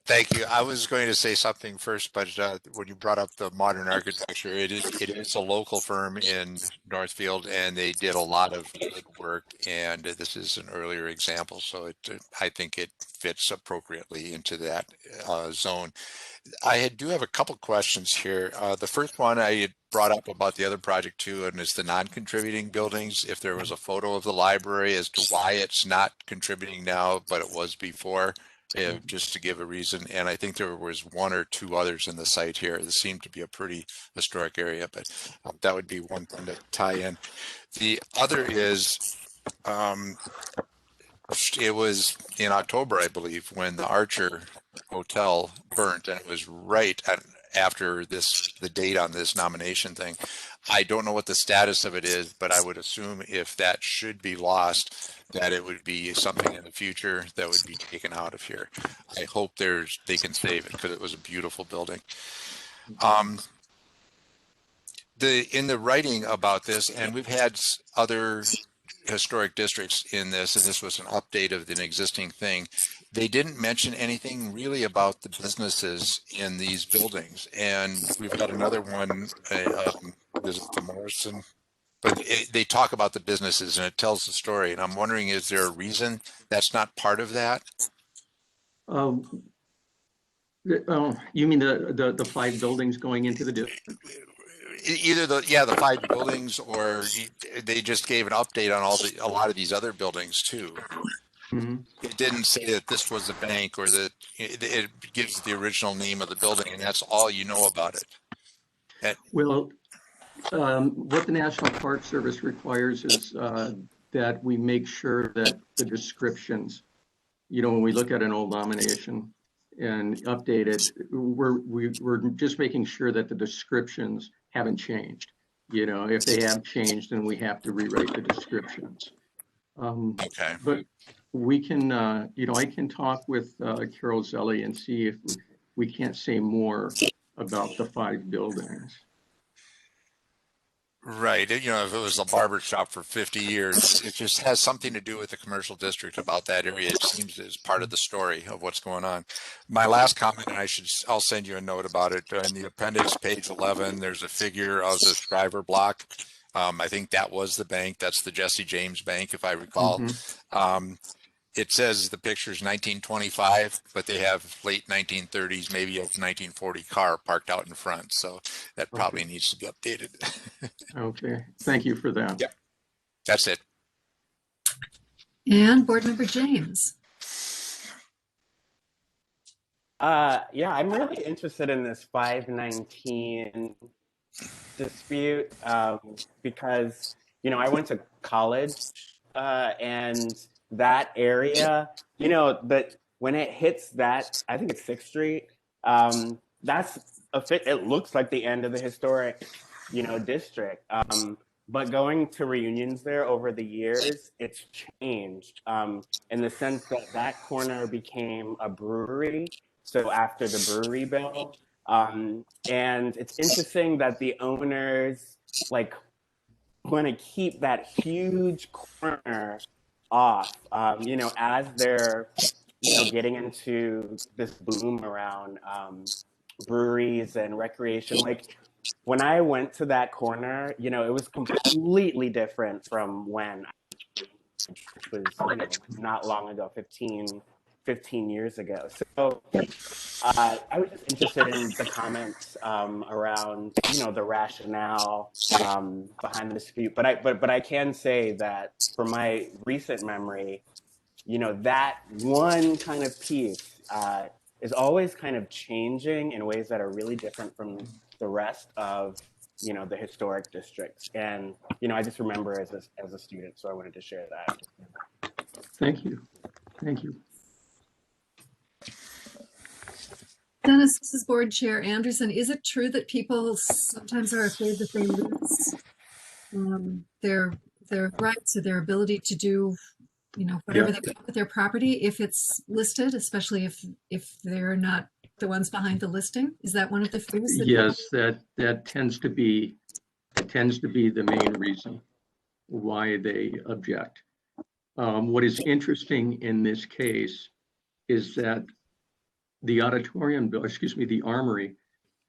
Thank you. I was going to say something first, but when you brought up the modern architecture, it is a local firm in Northfield, and they did a lot of good work. And this is an earlier example, so I think it fits appropriately into that zone. I do have a couple questions here. The first one I had brought up about the other project too, and it's the non-contributing buildings. If there was a photo of the library as to why it's not contributing now, but it was before. Just to give a reason, and I think there was one or two others in the site here. This seemed to be a pretty historic area, but that would be one thing to tie in. The other is, it was in October, I believe, when the Archer Hotel burnt, and it was right after the date on this nomination thing. I don't know what the status of it is, but I would assume if that should be lost, that it would be something in the future that would be taken out of here. I hope they can save it because it was a beautiful building. In the writing about this, and we've had other historic districts in this, and this was an update of an existing thing. They didn't mention anything really about the businesses in these buildings. And we've got another one, visit the Morrison, but they talk about the businesses and it tells the story. And I'm wondering, is there a reason that's not part of that? You mean the 5 buildings going into the district? Either the 5 buildings, or they just gave an update on a lot of these other buildings too. Mm-hmm. It didn't say that this was a bank, or that it gives the original name of the building, and that's all you know about it. Well, what the National Park Service requires is that we make sure that the descriptions, you know, when we look at an old nomination and update it, we're just making sure that the descriptions haven't changed. You know, if they have changed, then we have to rewrite the descriptions. Okay. But we can, you know, I can talk with Carol Zelli and see if we can't say more about the 5 buildings. Right. You know, if it was a barber shop for 50 years, it just has something to do with the commercial district about that area. It seems as part of the story of what's going on. My last comment, and I'll send you a note about it. In the appendix, page 11, there's a figure of the Scriver block. I think that was the bank. That's the Jesse James Bank, if I recall. It says the picture's 1925, but they have late 1930s, maybe a 1940 car parked out in front. So that probably needs to be updated. Okay, thank you for that. Yep, that's it. And Board Member James. Yeah, I'm really interested in this 519 dispute because, you know, I went to college and that area, you know, but when it hits that, I think it's 6th Street, it looks like the end of the historic, you know, district. But going to reunions there over the years, it's changed in the sense that that corner became a brewery. So after the brewery bill, and it's interesting that the owners like want to keep that huge corner off, you know, as they're, you know, getting into this boom around breweries and recreation. Like when I went to that corner, you know, it was completely different from when it was, you know, not long ago, 15 years ago. So I was just interested in the comments around, you know, the rationale behind the dispute. But I can say that from my recent memory, you know, that one kind of piece is always kind of changing in ways that are really different from the rest of, you know, the historic districts. And, you know, I just remember as a student, so I wanted to share that. Thank you. Thank you. Dennis, this is Board Chair Anderson. Is it true that people sometimes are afraid that they lose their rights or their ability to do, you know, whatever they want with their property if it's listed, especially if they're not the ones behind the listing? Is that one of the fears? Yes, that tends to be the main reason why they object. What is interesting in this case is that the the armory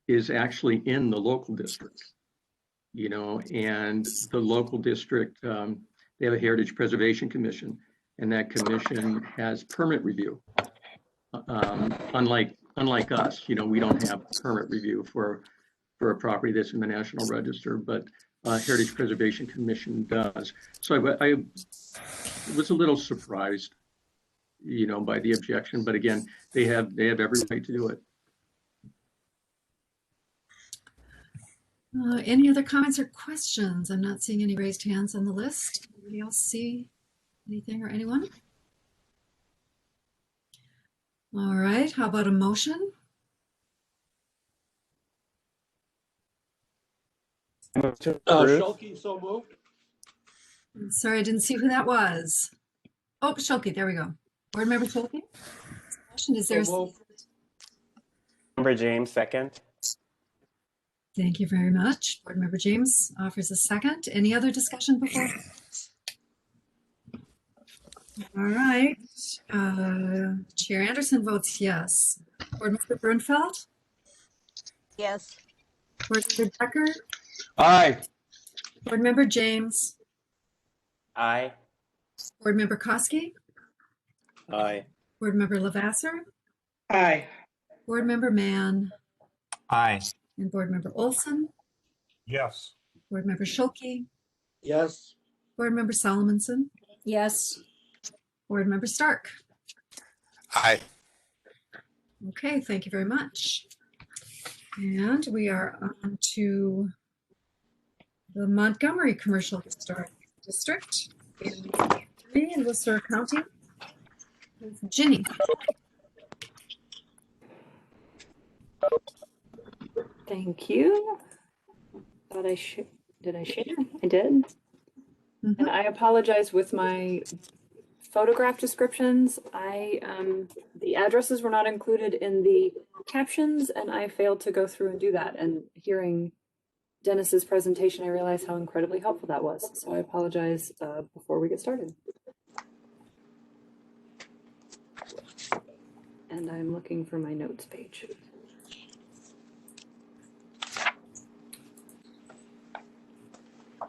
is actually in the local district, you know, and the local district, they have a Heritage Preservation Commission, and that commission has permit review. Unlike us, you know, we don't have permit review for a property that's in the National Register, but Heritage Preservation Commission does. So I was a little surprised, you know, by the objection, but again, they have every right to do it. Any other comments or questions? I'm not seeing any raised hands on the list. Anybody else see anything or anyone? All right, how about a motion? Schulke, so moved. Sorry, I didn't see who that was. Oh, Schulke, there we go. Board Member Schulke? Motion, is there? Member James, second. Thank you very much. Board Member James offers a second. Any other discussion before? All right. Chair Anderson votes yes. Board Member Brunfeld? Yes. Board Member Becker? Aye. Board Member James? Aye. Board Member Koski? Aye. Board Member Lavasser? Aye. Board Member Mann? Aye. And Board Member Olson? Yes. Board Member Schulke? Yes. Board Member Solomonson? Yes. Board Member Stark? Aye. Okay, thank you very much. And we are on to the Montgomery Commercial Historic District in Worcester County. Ginny. Thank you. Thought I should. Did I share? I did. And I apologize with my photograph descriptions. The addresses were not included in the captions, and I failed to go through and do that. And hearing Dennis's presentation, I realized how incredibly helpful that was. So I apologize before we get started. And I'm looking for my notes page.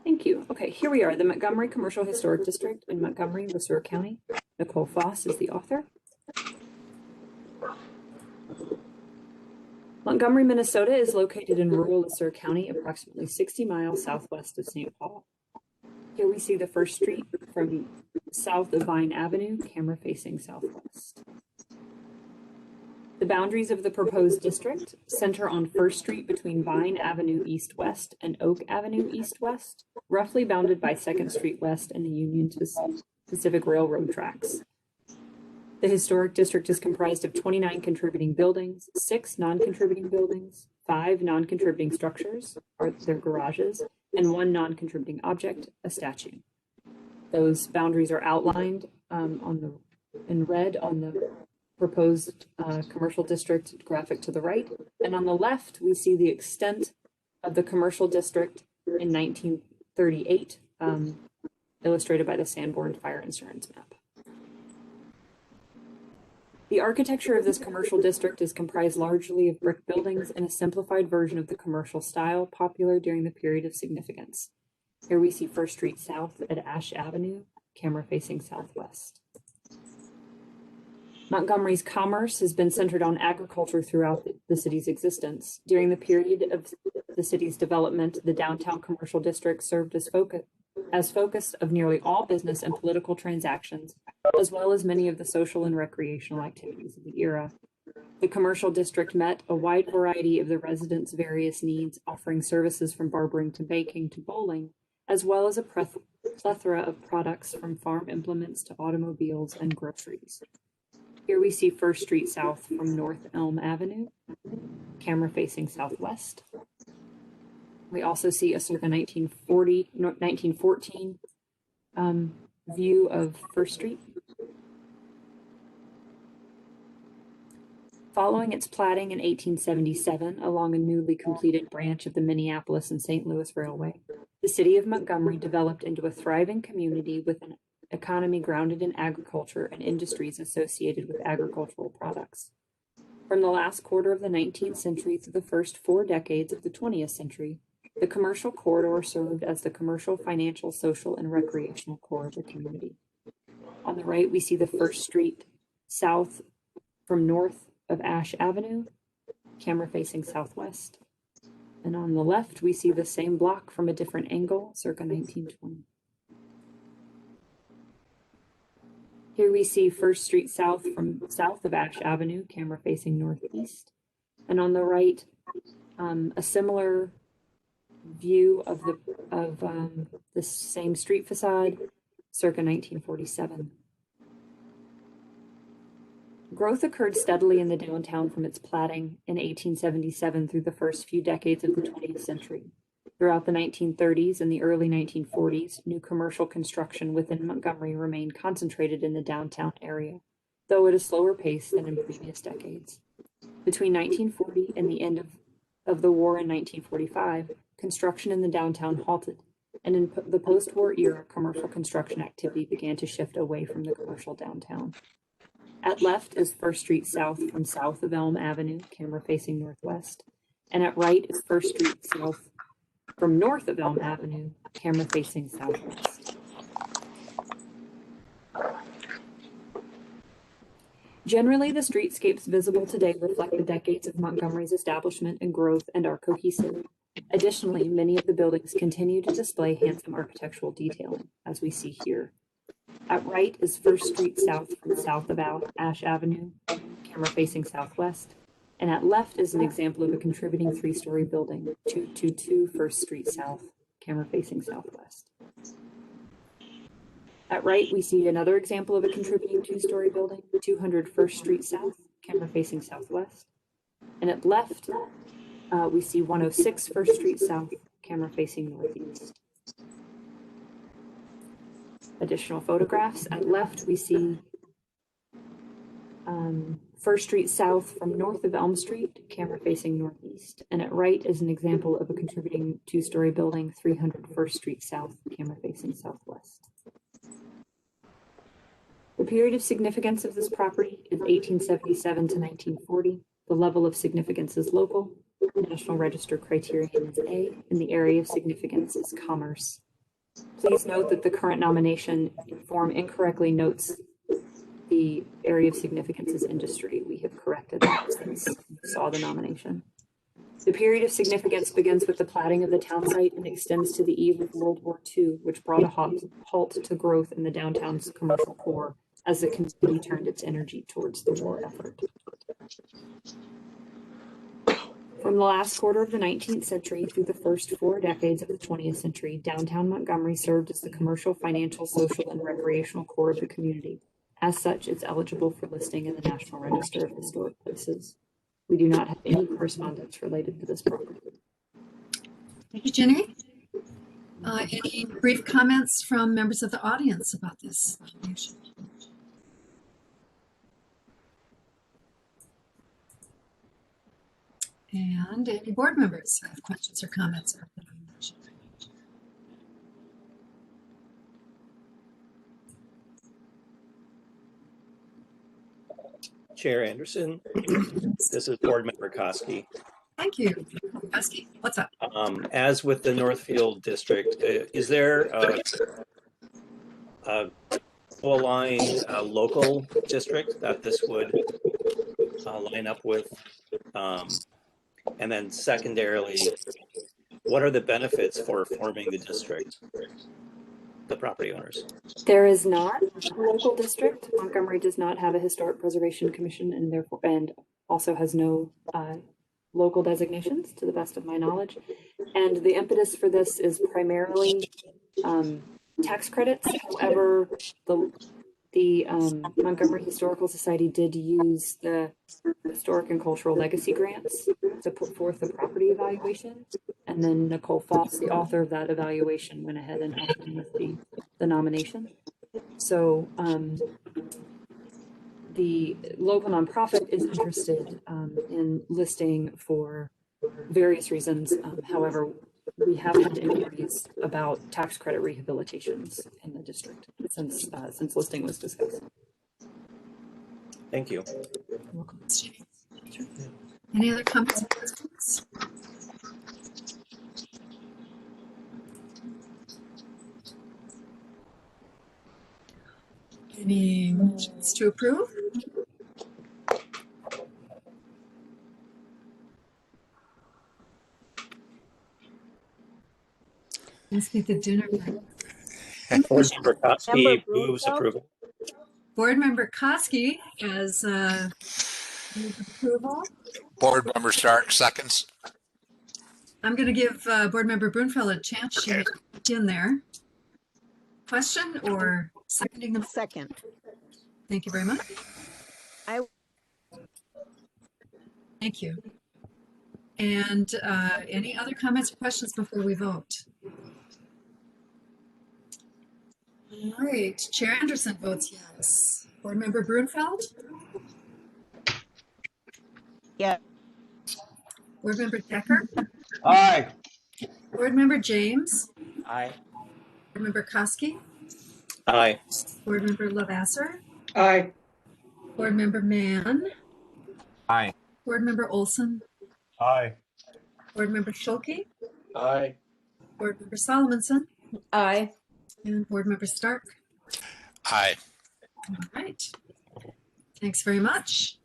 Thank you. Okay, here we are, the Montgomery Commercial Historic District in Montgomery, Le County. Nicole Foss is the author. Montgomery, Minnesota is located in rural Le County, approximately 60 miles southwest of St. Paul. Here we see the first street from south of Vine Avenue, camera facing southwest. The boundaries of the proposed district center on First Street between Vine Avenue East-West and Oak Avenue East-West, roughly bounded by 2nd Street West and the Union Pacific Railroad tracks. The historic district is comprised of 29 contributing buildings, 6 non-contributing buildings, 5 non-contributing structures, or their garages, and 1 non-contributing object, a statue. Those boundaries are outlined in red on the proposed commercial district graphic to the right. And on the left, we see the extent of the commercial district in 1938, illustrated by the Sanborn Fire Insurance map. The architecture of this commercial district is comprised largely of brick buildings and a simplified version of the commercial style popular during the period of significance. Here we see First Street South at Ash Avenue, camera facing southwest. Montgomery's commerce has been centered on agriculture throughout the city's existence. During the period of the city's development, the downtown commercial district served as focus of nearly all business and political transactions, as well as many of the social and recreational activities of the era. The commercial district met a wide variety of the residents' various needs, offering services from barbering to baking to bowling, as well as a plethora of products from farm implements to automobiles and groceries. Here we see First Street South from North Elm Avenue, camera facing southwest. We also see a circa 1914 view of First Street. Following its platting in 1877 along a newly completed branch of the Minneapolis and St. Louis Railway, the city of Montgomery developed into a thriving community with an economy grounded in agriculture and industries associated with agricultural products. From the last quarter of the 19th century through the first 4 decades of the 20th century, the commercial corridor served as the commercial, financial, social, and recreational core of the community. On the right, we see the First Street South from north of Ash Avenue, camera facing southwest. And on the left, we see the same block from a different angle, circa 1920. Here we see First Street South from south of Ash Avenue, camera facing northeast. And on the right, a similar view of the same street facade, circa 1947. Growth occurred steadily in the downtown from its platting in 1877 through the first few decades of the 20th century. Throughout the 1930s and the early 1940s, new commercial construction within Montgomery remained concentrated in the downtown area, though at a slower pace than in previous decades. Between 1940 and the end of the war in 1945, construction in the downtown halted, and in the post-war era, commercial construction activity began to shift away from the commercial downtown. At left is First Street South from south of Elm Avenue, camera facing northwest, and at right is First Street South from north of Elm Avenue, camera facing southwest. Generally, the streetscapes visible today reflect the decades of Montgomery's establishment and growth and are cohesive. Additionally, many of the buildings continue to display handsome architectural detailing, as we see here. At right is First Street South from south of Ash Avenue, camera facing southwest. And at left is an example of a contributing 3-story building, 222 First Street South, camera facing southwest. At right, we see another example of a contributing 2-story building, 200 First Street South, camera facing southwest. And at left, we see 106 First Street South, camera facing northeast. Additional photographs. At left, we see First Street South from north of Elm Street, camera facing northeast. And at right is an example of a contributing two-story building, 300 First Street South, camera facing southwest. The period of significance of this property is 1877 to 1940. The level of significance is local. National Register criterion is A, and the area of significance is commerce. Please note that the current nomination form incorrectly notes the area of significance is industry. We have corrected that since we saw the nomination. The period of significance begins with the platting of the town site and extends to the eve of World War II, which brought a halt to growth in the downtown's commercial core as the community turned its energy towards the war effort. From the last quarter of the 19th century through the first 4 decades of the 20th century, downtown Montgomery served as the commercial, financial, social, and recreational core of the community. As such, it's eligible for listing in the National Register of Historic Places. We do not have any correspondence related to this property. Thank you, Jenny. Any brief comments from members of the audience about this nomination? And any board members have questions or comments about the nomination? Chair Anderson, this is Board Member Koski. Thank you. Koski, what's up? As with the Northfield District, is there a aligned local district that this would line up with? And then secondarily, what are the benefits for forming the district, the property owners? There is not a local district. Montgomery does not have a historic preservation commission and therefore also has no local designations to the best of my knowledge. And the impetus for this is primarily tax credits. However, the Montgomery Historical Society did use the Historic and Cultural Legacy grants to put forth the property evaluation. And then Nicole Foss, the author of that evaluation, went ahead and helped them with the nomination. So the local nonprofit is interested in listing for various reasons. However, we have had inquiries about tax credit rehabilitations in the district since listing was discussed. Thank you. You're welcome. Any other comments or questions? Any motions to approve? Must be the dinner time. Board Member Koski moves approval. Board Member Koski has moved approval. Board Member Stark seconds. I'm going to give Board Member Brunfeld a chance to get in there. Question or seconding them? Second. Thank you very much. Thank you. And any other comments or questions before we vote? All right, Chair Anderson votes yes. Board Member Brunfeld? Yeah. Board Member Decker? Aye. Board Member James? Aye. Board Member Koski? Aye. Board Member Lavasser? Aye. Board Member Mann? Aye. Board Member Olson? Aye. Board Member Schulke? Aye. Board Member Solomonson? Aye. And Board Member Stark? Aye. All right. Thanks very much.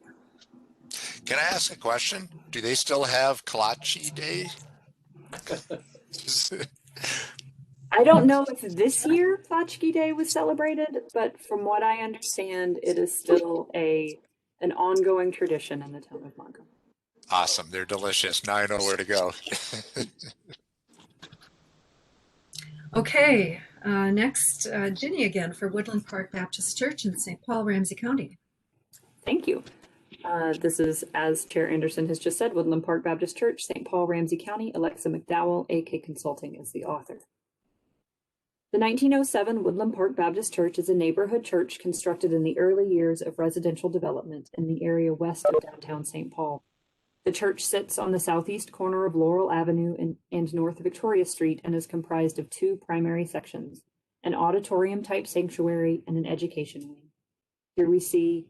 Can I ask a question? Do they still have Kolache Day? I don't know if this year Tchotchke Day was celebrated, but from what I understand, it is still an ongoing tradition in the town of Montgomery. Awesome. They're delicious. Now I know where to go. Okay, next, Ginny again for Woodland Park Baptist Church in St. Paul, Ramsey County. Thank you. This is, as Chair Anderson has just said, Woodland Park Baptist Church, St. Paul, Ramsey County. Alexa McDowell, AK Consulting, is the author. The 1907 Woodland Park Baptist Church is a neighborhood church constructed in the early years of residential development in the area west of downtown St. Paul. The church sits on the southeast corner of Laurel Avenue and North Victoria Street and is comprised of two primary sections, an auditorium-type sanctuary and an education wing. Here we see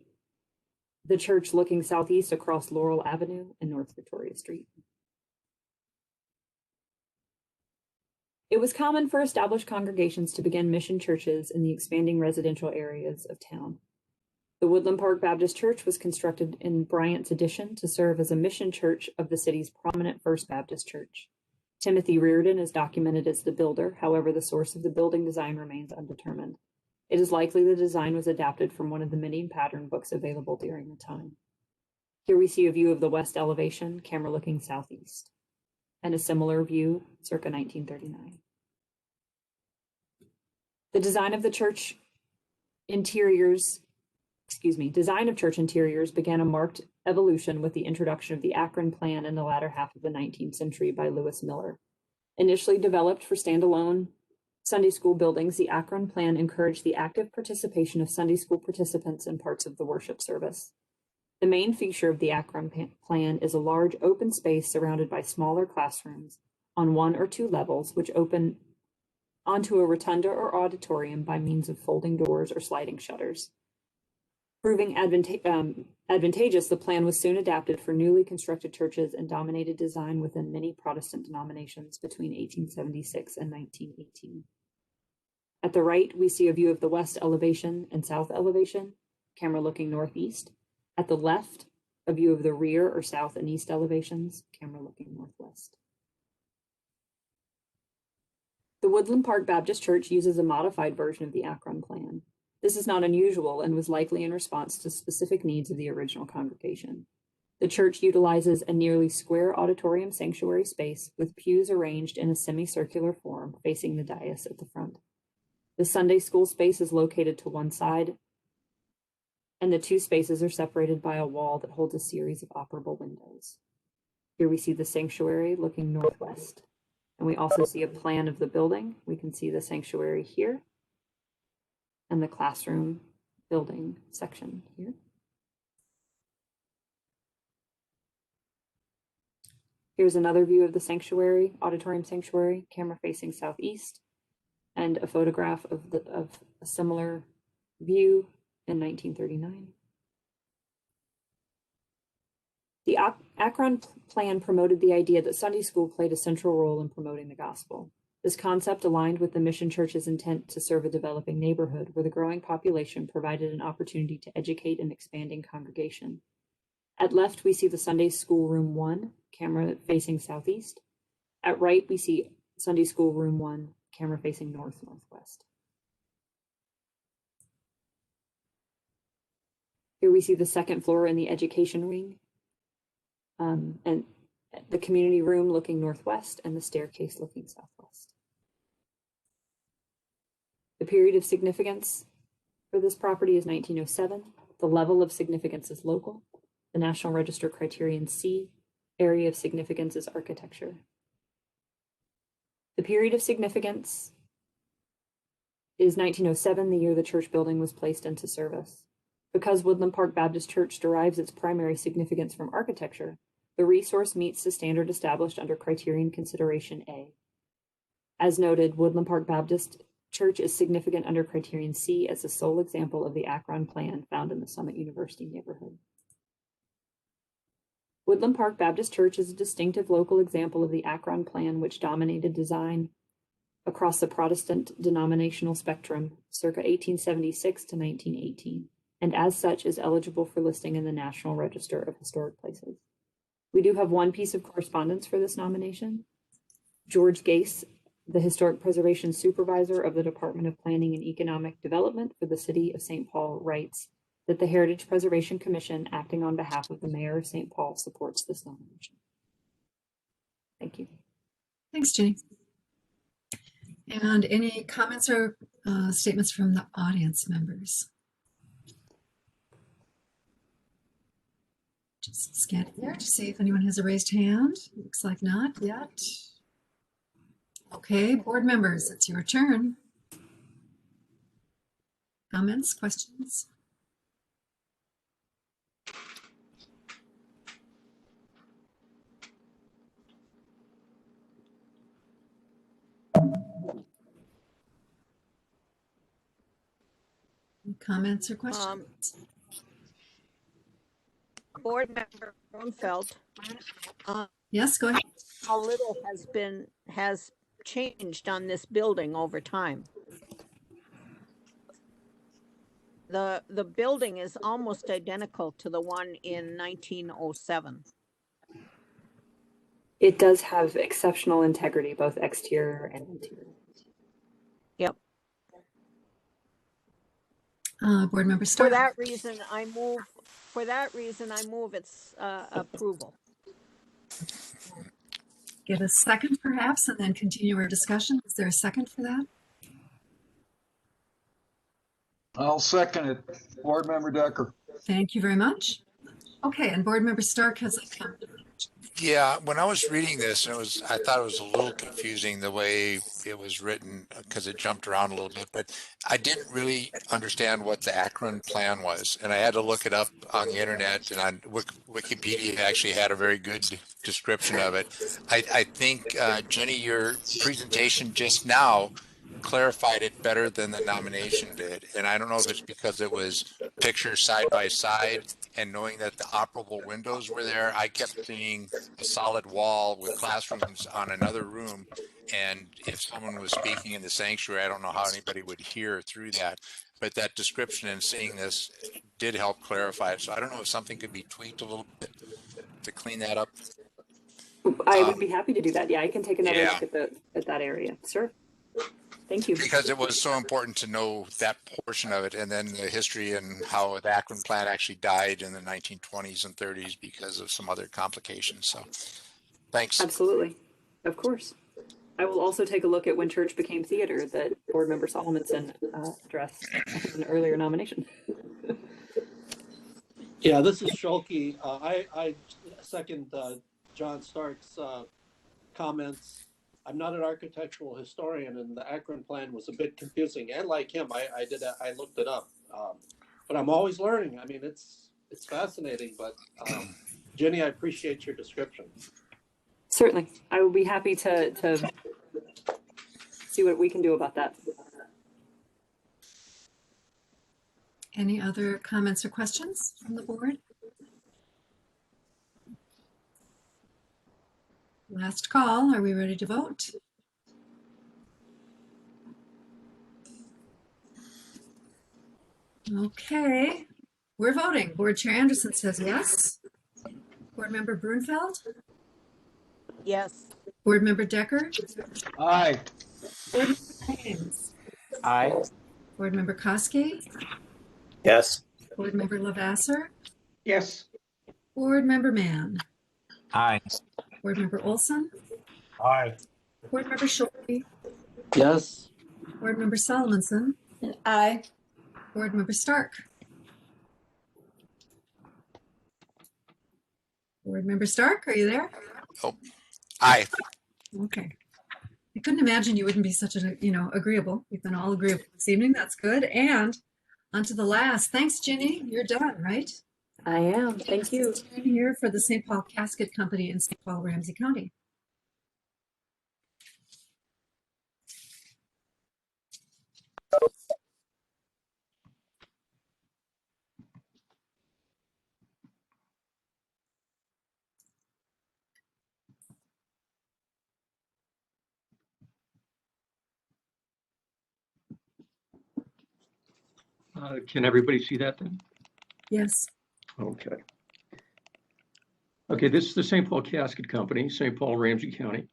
the church looking southeast across Laurel Avenue and North Victoria Street. It was common for established congregations to begin mission churches in the expanding residential areas of town. The Woodland Park Baptist Church was constructed in Bryant's addition to serve as a mission church of the city's prominent First Baptist Church. Timothy Reardon is documented as the builder, however, the source of the building design remains undetermined. It is likely the design was adapted from one of the many pattern books available during the time. Here we see a view of the west elevation, camera looking southeast, and a similar view circa 1939. The design of church interiors began a marked evolution with the introduction of the Akron Plan in the latter half of the 19th century by Lewis Miller. Initially developed for standalone Sunday school buildings, the Akron Plan encouraged the active participation of Sunday school participants in parts of the worship service. The main feature of the Akron Plan is a large open space surrounded by smaller classrooms on one or two levels, which open onto a rotunda or auditorium by means of folding doors or sliding shutters. Proving advantageous, the plan was soon adapted for newly constructed churches and dominated design within many Protestant denominations between 1876 and 1918. At the right, we see a view of the west elevation and south elevation, camera looking northeast. At the left, a view of the rear or south and east elevations, camera looking northwest. The Woodland Park Baptist Church uses a modified version of the Akron Plan. This is not unusual and was likely in response to specific needs of the original congregation. The church utilizes a nearly square auditorium sanctuary space with pews arranged in a semicircular form facing the dais at the front. The Sunday school space is located to one side, and the two spaces are separated by a wall that holds a series of operable windows. Here we see the sanctuary looking northwest, and we also see a plan of the building. We can see the sanctuary here, and the classroom building section here. Here's another view of the sanctuary, auditorium sanctuary, camera facing southeast, and a photograph of a similar view in 1939. The Akron Plan promoted the idea that Sunday school played a central role in promoting the gospel. This concept aligned with the mission church's intent to serve a developing neighborhood where the growing population provided an opportunity to educate an expanding congregation. At left, we see the Sunday School Room 1, camera facing southeast. At right, we see Sunday School Room 1, camera facing north-northwest. Here we see the second floor in the education wing, and the community room looking northwest and the staircase looking southwest. The period of significance for this property is 1907. The level of significance is local. The National Register Criterion C, area of significance is architecture. The period of significance is 1907, the year the church building was placed into service. Because Woodland Park Baptist Church derives its primary significance from architecture, the resource meets the standard established under Criterion Consideration A. As noted, Woodland Park Baptist Church is significant under Criterion C as the sole example of the Akron Plan found in the Summit University neighborhood. Woodland Park Baptist Church is a distinctive local example of the Akron Plan, which dominated design across the Protestant denominational spectrum circa 1876 to 1918, and as such is eligible for listing in the National Register of Historic Places. We do have one piece of correspondence for this nomination. George Gase, the Historic Preservation Supervisor of the Department of Planning and Economic Development for the City of St. Paul, writes that the Heritage Preservation Commission, acting on behalf of the Mayor of St. Paul, supports this nomination. Thank you. Thanks, Jenny. And any comments or statements from the audience members? Just scanning there to see if anyone has a raised hand. Looks like not yet. Okay, board members, it's your turn. comments, questions? Comments or questions? Board member Brunfeld. Yes, go ahead. How little has changed on this building over time? The building is almost identical to the one in 1907. It does have exceptional integrity, both exterior and interior. Yep. Board member Stark. For that reason, I move its approval. Get a second perhaps, and then continue our discussion. Is there a second for that? I'll second it. Board member Decker. Thank you very much. Okay, and board member Stark has a comment. Yeah, when I was reading this, I thought it was a little confusing the way it was written because it jumped around a little bit, but I didn't really understand what the Akron Plan was. And I had to look it up on the internet, and on Wikipedia actually had a very good description of it. I think, Jenny, your presentation just now clarified it better than the nomination did. And I don't know if it's because it was pictures side by side and knowing that the operable windows were there. I kept seeing a solid wall with classrooms on another room. And if someone was speaking in the sanctuary, I don't know how anybody would hear through that. But that description and seeing this did help clarify it. So I don't know if something could be tweaked a little bit to clean that up. I would be happy to do that. Yeah, I can take another look at that area. Sure. Thank you. Because it was so important to know that portion of it, and then the history and how the Akron Plan actually died in the 1920s and 30s because of some other complications. So thanks. Absolutely. Of course. I will also take a look at when church became theater that board member Solomonson addressed in an earlier nomination. Yeah, this is Schulke. I second John Stark's comments. I'm not an architectural historian, and the Akron Plan was a bit confusing. And like him, I looked it up, but I'm always learning. I mean, it's fascinating. But Jenny, I appreciate your description. Certainly, I will be happy to see what we can do about that. Any other comments or questions from the board? Last call. Are we ready to vote? Okay, we're voting. Board Chair Anderson says yes. Board Member Brunfeld? Yes. Board Member Decker? Aye. Board Member Haynes? Aye. Board Member Casket? Yes. Board Member Lavasser? Yes. Board Member Mann? Aye. Board Member Olson? Aye. Board Member Schulke? Yes. Board Member Solomonson? Aye. Board Member Stark? Board Member Stark, are you there? Oh, aye. Okay. I couldn't imagine you wouldn't be such a, agreeable. We've been all agreeable this evening. That's good. And on to the last. Thanks, Ginny. You're done, right? I am. Thank you. I'm here for the St. Paul Casket Company in St. Paul, Ramsey County. Can everybody see that then? Yes. Okay. Okay, this is the St. Paul Casket Company, St. Paul, Ramsey County.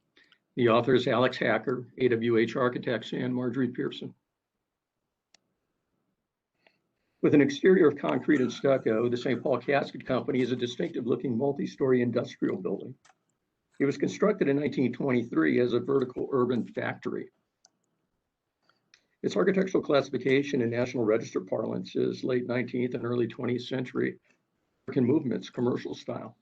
The author is Alex Hacker, AWH Architects, and Marjorie Pearson. With an exterior of concrete and stucco, the St. Paul Casket Company is a distinctive-looking multi-story industrial building. It was constructed in 1923 as a vertical urban factory. Its architectural classification in National Register parlance is late 19th and early 20th century American movements commercial style.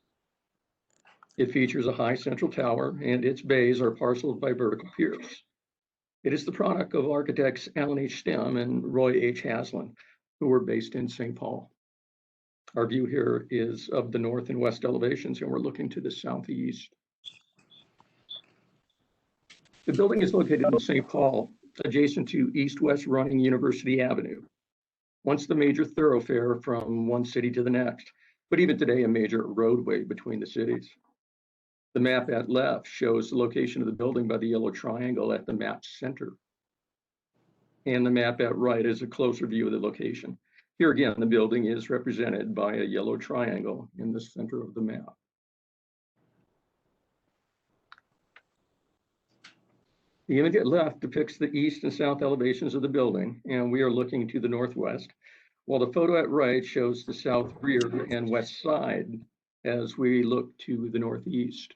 It features a high central tower, and its bays are parceled by vertical piers. It is the product of architects Alan H. Stem and Roy H. Haslam, who were based in St. Paul. Our view here is of the north and west elevations, and we're looking to the southeast. The building is located in St. Paul, adjacent to east-west running University Avenue, once the major thoroughfare from one city to the next, but even today a major roadway between the cities. The map at left shows the location of the building by the yellow triangle at the map's center. And the map at right is a closer view of the location. Here again, the building is represented by a yellow triangle in the center of the map. The image at left depicts the east and south elevations of the building, and we are looking to the northwest, while the photo at right shows the south rear and west side as we look to the northeast.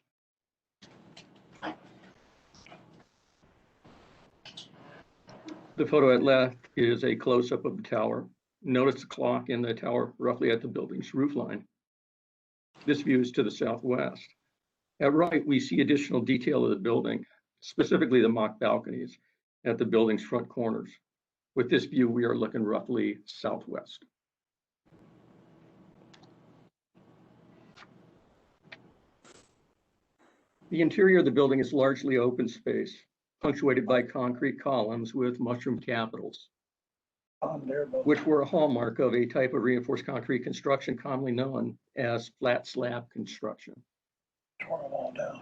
The photo at left is a close-up of the tower. Notice the clock in the tower roughly at the building's roofline. This view is to the southwest. At right, we see additional detail of the building, specifically the mock balconies at the building's front corners. With this view, we are looking roughly southwest. The interior of the building is largely open space, punctuated by concrete columns with mushroom capitals, which were a hallmark of a type of reinforced concrete construction commonly known as flat slab construction.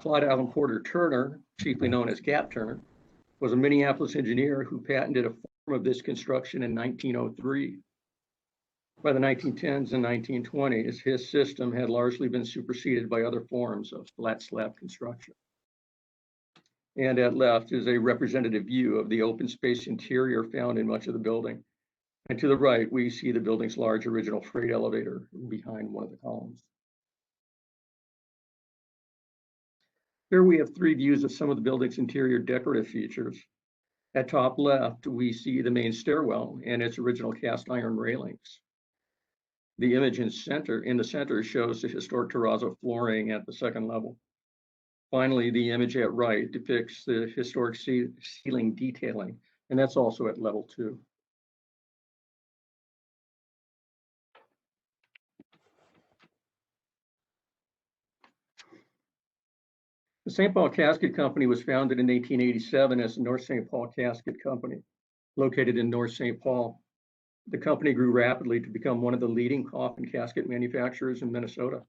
Claude Allen Porter Turner, chiefly known as Gap Turner, was a Minneapolis engineer who patented a form of this construction in 1903. By the 1910s and 1920s, his system had largely been superseded by other forms of flat slab construction. And at left is a representative view of the open space interior found in much of the building. And to the right, we see the building's large original freight elevator behind one of the columns. Here we have three views of some of the building's interior decorative features. At top left, we see the main stairwell and its original cast iron railings. The image in the center shows the historic terrazzo flooring at the second level. Finally, the image at right depicts the historic ceiling detailing, and that's also at level 2. The St. Paul Casket Company was founded in 1887 as the North St. Paul Casket Company, located in North St. Paul. The company grew rapidly to become one of the leading coffin casket manufacturers in Minnesota.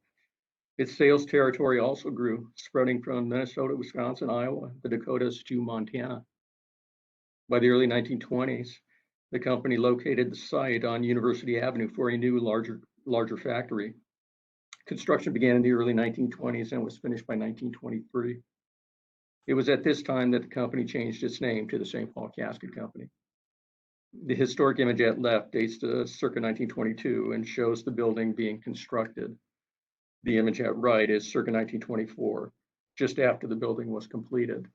Its sales territory also grew, spreading from Minnesota, Wisconsin, Iowa, the Dakotas to Montana. By the early 1920s, the company located the site on University Avenue for a new, larger factory. Construction began in the early 1920s and was finished by 1923. It was at this time that the company changed its name to the St. Paul Casket Company. The historic image at left dates to circa 1922 and shows the building being constructed. The image at right is circa 1924, just after the building was completed.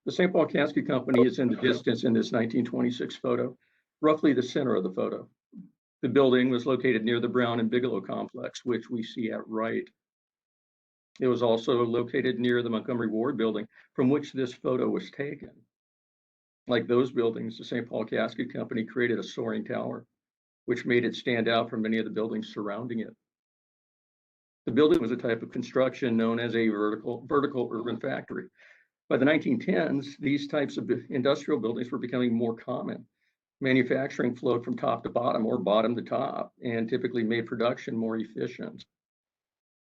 The St. Paul Casket Company is in the distance in this 1926 photo, roughly the center of the photo. The building was located near the Brown and Bigelow complex, which we see at right. It was also located near the Montgomery Ward building, from which this photo was taken. Like those buildings, the St. Paul Casket Company created a soaring tower, which made it stand out from many of the buildings surrounding it. The building was a type of construction known as a vertical urban factory. By the 1910s, these types of industrial buildings were becoming more common. Manufacturing flowed from top to bottom or bottom to top, and typically made production more efficient.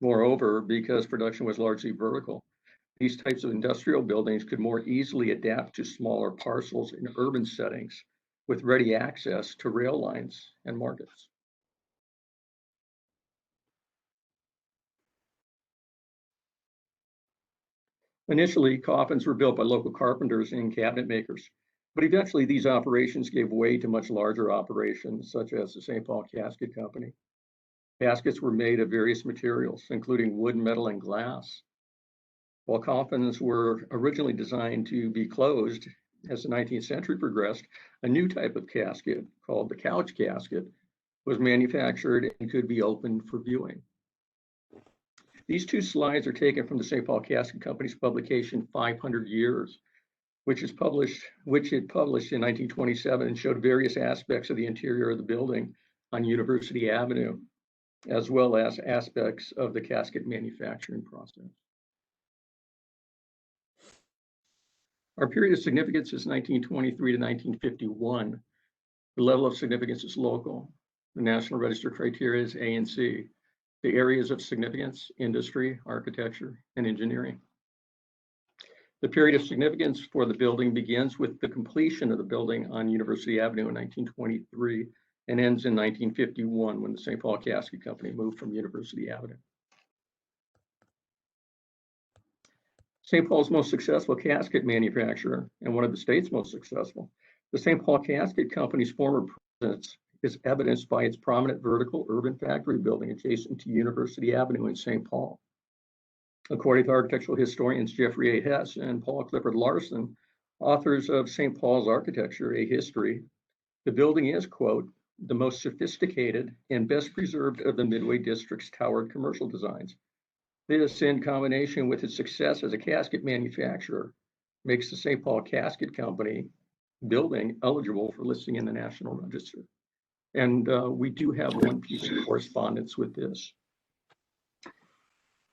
Moreover, because production was largely vertical, these types of industrial buildings could more easily adapt to smaller parcels in urban settings with ready access to rail lines and markets. Initially, coffins were built by local carpenters and cabinet makers, but eventually these operations gave way to much larger operations, such as the St. Paul Casket Company. Caskets were made of various materials, including wood, metal, and glass. While coffins were originally designed to be closed, as the 19th century progressed, a new type of casket, called the couch casket, was manufactured and could be opened for viewing. These two slides are taken from the St. Paul Casket Company's publication, 500 Years, which it published in 1927 and showed various aspects of the interior of the building on University Avenue, as well as aspects of the casket manufacturing process. Our period of significance is 1923 to 1951. The level of significance is local. The National Register criteria is A and C. The areas of significance: industry, architecture, and engineering. The period of significance for the building begins with the completion of the building on University Avenue in 1923 and ends in 1951 when the St. Paul Casket Company moved from University Avenue. St. Paul's most successful casket manufacturer and one of the state's most successful, the St. Paul Casket Company's former presence is evidenced by its prominent vertical urban factory building adjacent to University Avenue in St. Paul. According to architectural historians Jeffrey A. Hess and Paul Clifford Larson, authors of St. Paul's Architecture, A History, the building is, quote, the most sophisticated and best preserved of the Midway District's towered commercial designs. This, in combination with its success as a casket manufacturer, makes the St. Paul Casket Company building eligible for listing in the National Register. And we do have one piece of correspondence with this.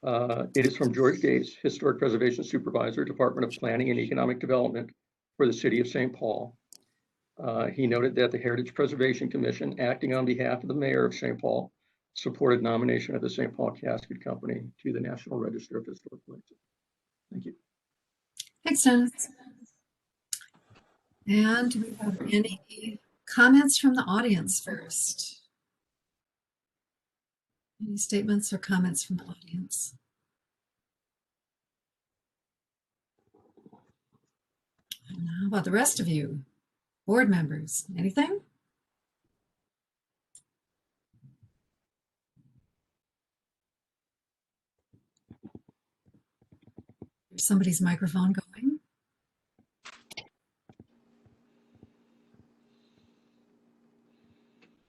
It is from George Gates, Historic Preservation Supervisor, Department of Planning and Economic Development for the City of St. Paul. He noted that the Heritage Preservation Commission, acting on behalf of the Mayor of St. Paul, supported nomination of the St. Paul Casket Company to the National Register of Historic Places. Thank you. Thanks, Dennis. And do we have any comments from the audience first? Any statements or comments from the audience? And how about the rest of you? Board members, anything? Is somebody's microphone going?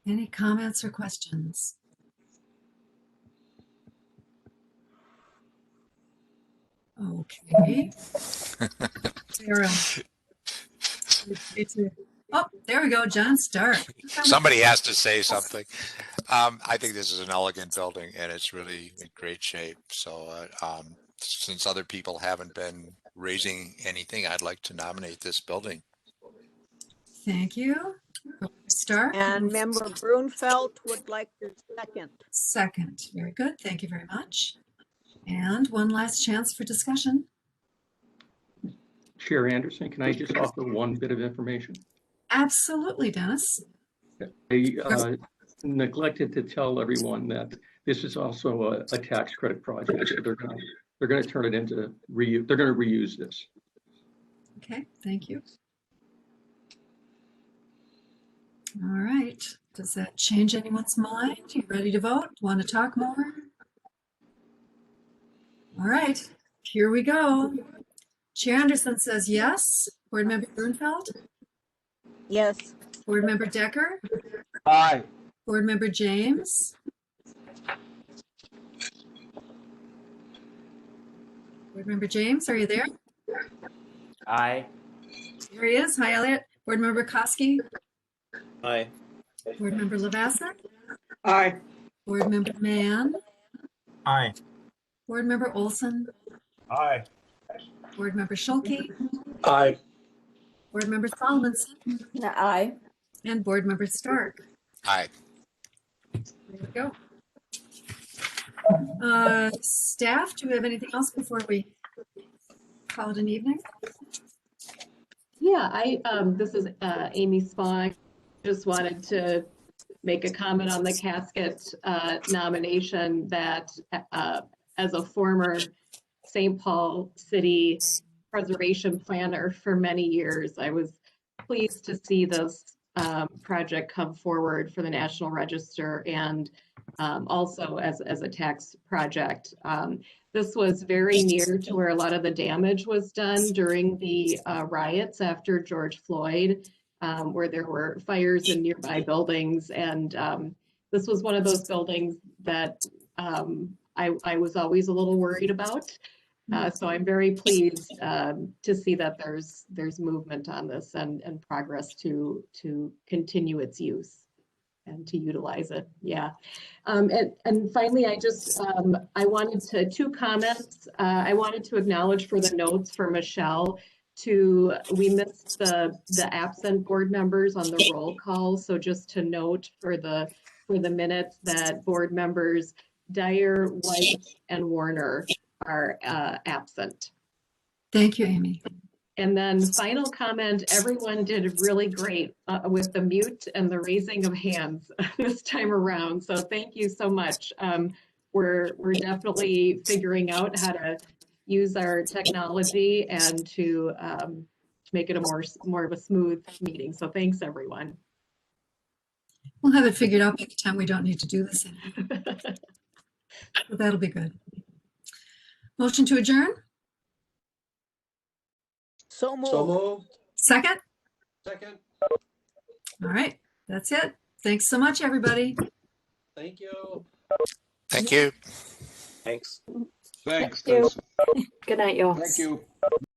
Any comments or questions? Okay. Sarah. Oh, there we go, John Stark. Somebody has to say something. I think this is an elegant building and it's really in great shape. So since other people haven't been raising anything, I'd like to nominate this building. Thank you. Stark. And Member Brunfeld would like to second. Second. Very good. Thank you very much. And one last chance for discussion. Chair Anderson, can I just offer one bit of information? Absolutely, Dennis. I neglected to tell everyone that this is also a tax credit project. So they're going to turn it into reuse. They're going to reuse this. Okay, thank you. All right. Does that change anyone's mind? You ready to vote? Want to talk more? All right, here we go. Chair Anderson says yes. Board Member Brunfeld? Yes. Board Member Decker? Aye. Board Member James? Board Member James, are you there? Aye. There he is. Hi, Elliot. Board Member Koski? Aye. Board Member Lavasser? Aye. Board Member Mann? Aye. Board Member Olson? Aye. Board Member Schulke? Aye. Board Member Solomonson? Aye. And Board Member Stark? Aye. There we go. Staff, do we have anything else before we call it an evening? Yeah, this is Amy Spong. Just wanted to make a comment on the casket nomination that as a former St. Paul City preservation planner for many years, I was pleased to see this project come forward for the National Register and also as a tax project. This was very near to where a lot of the damage was done during the riots after George Floyd, where there were fires in nearby buildings. And this was one of those buildings that I was always a little worried about So I'm very pleased to see that there's movement on this and progress to continue its use and to utilize it. Yeah. And finally, I just I wanted to two comments. I wanted to acknowledge for the notes for Michelle we missed the absent board members on the roll call. So just to note for the minutes that board members Dyer, White, and Warner are absent. Thank you, Amy. And then final comment, everyone did really great with the mute and the raising of hands this time around. So thank you so much. We're definitely figuring out how to use our technology and to make it a more of a smooth meeting. So thanks, everyone. We'll have it figured out by the time we don't need to do this anymore. So that'll be good. Motion to adjourn? So moved. So moved. Second? Second. All right, that's it. Thanks so much, everybody. Thank you. Thank you. Thanks. Thanks. Good night, y'all. Thank you.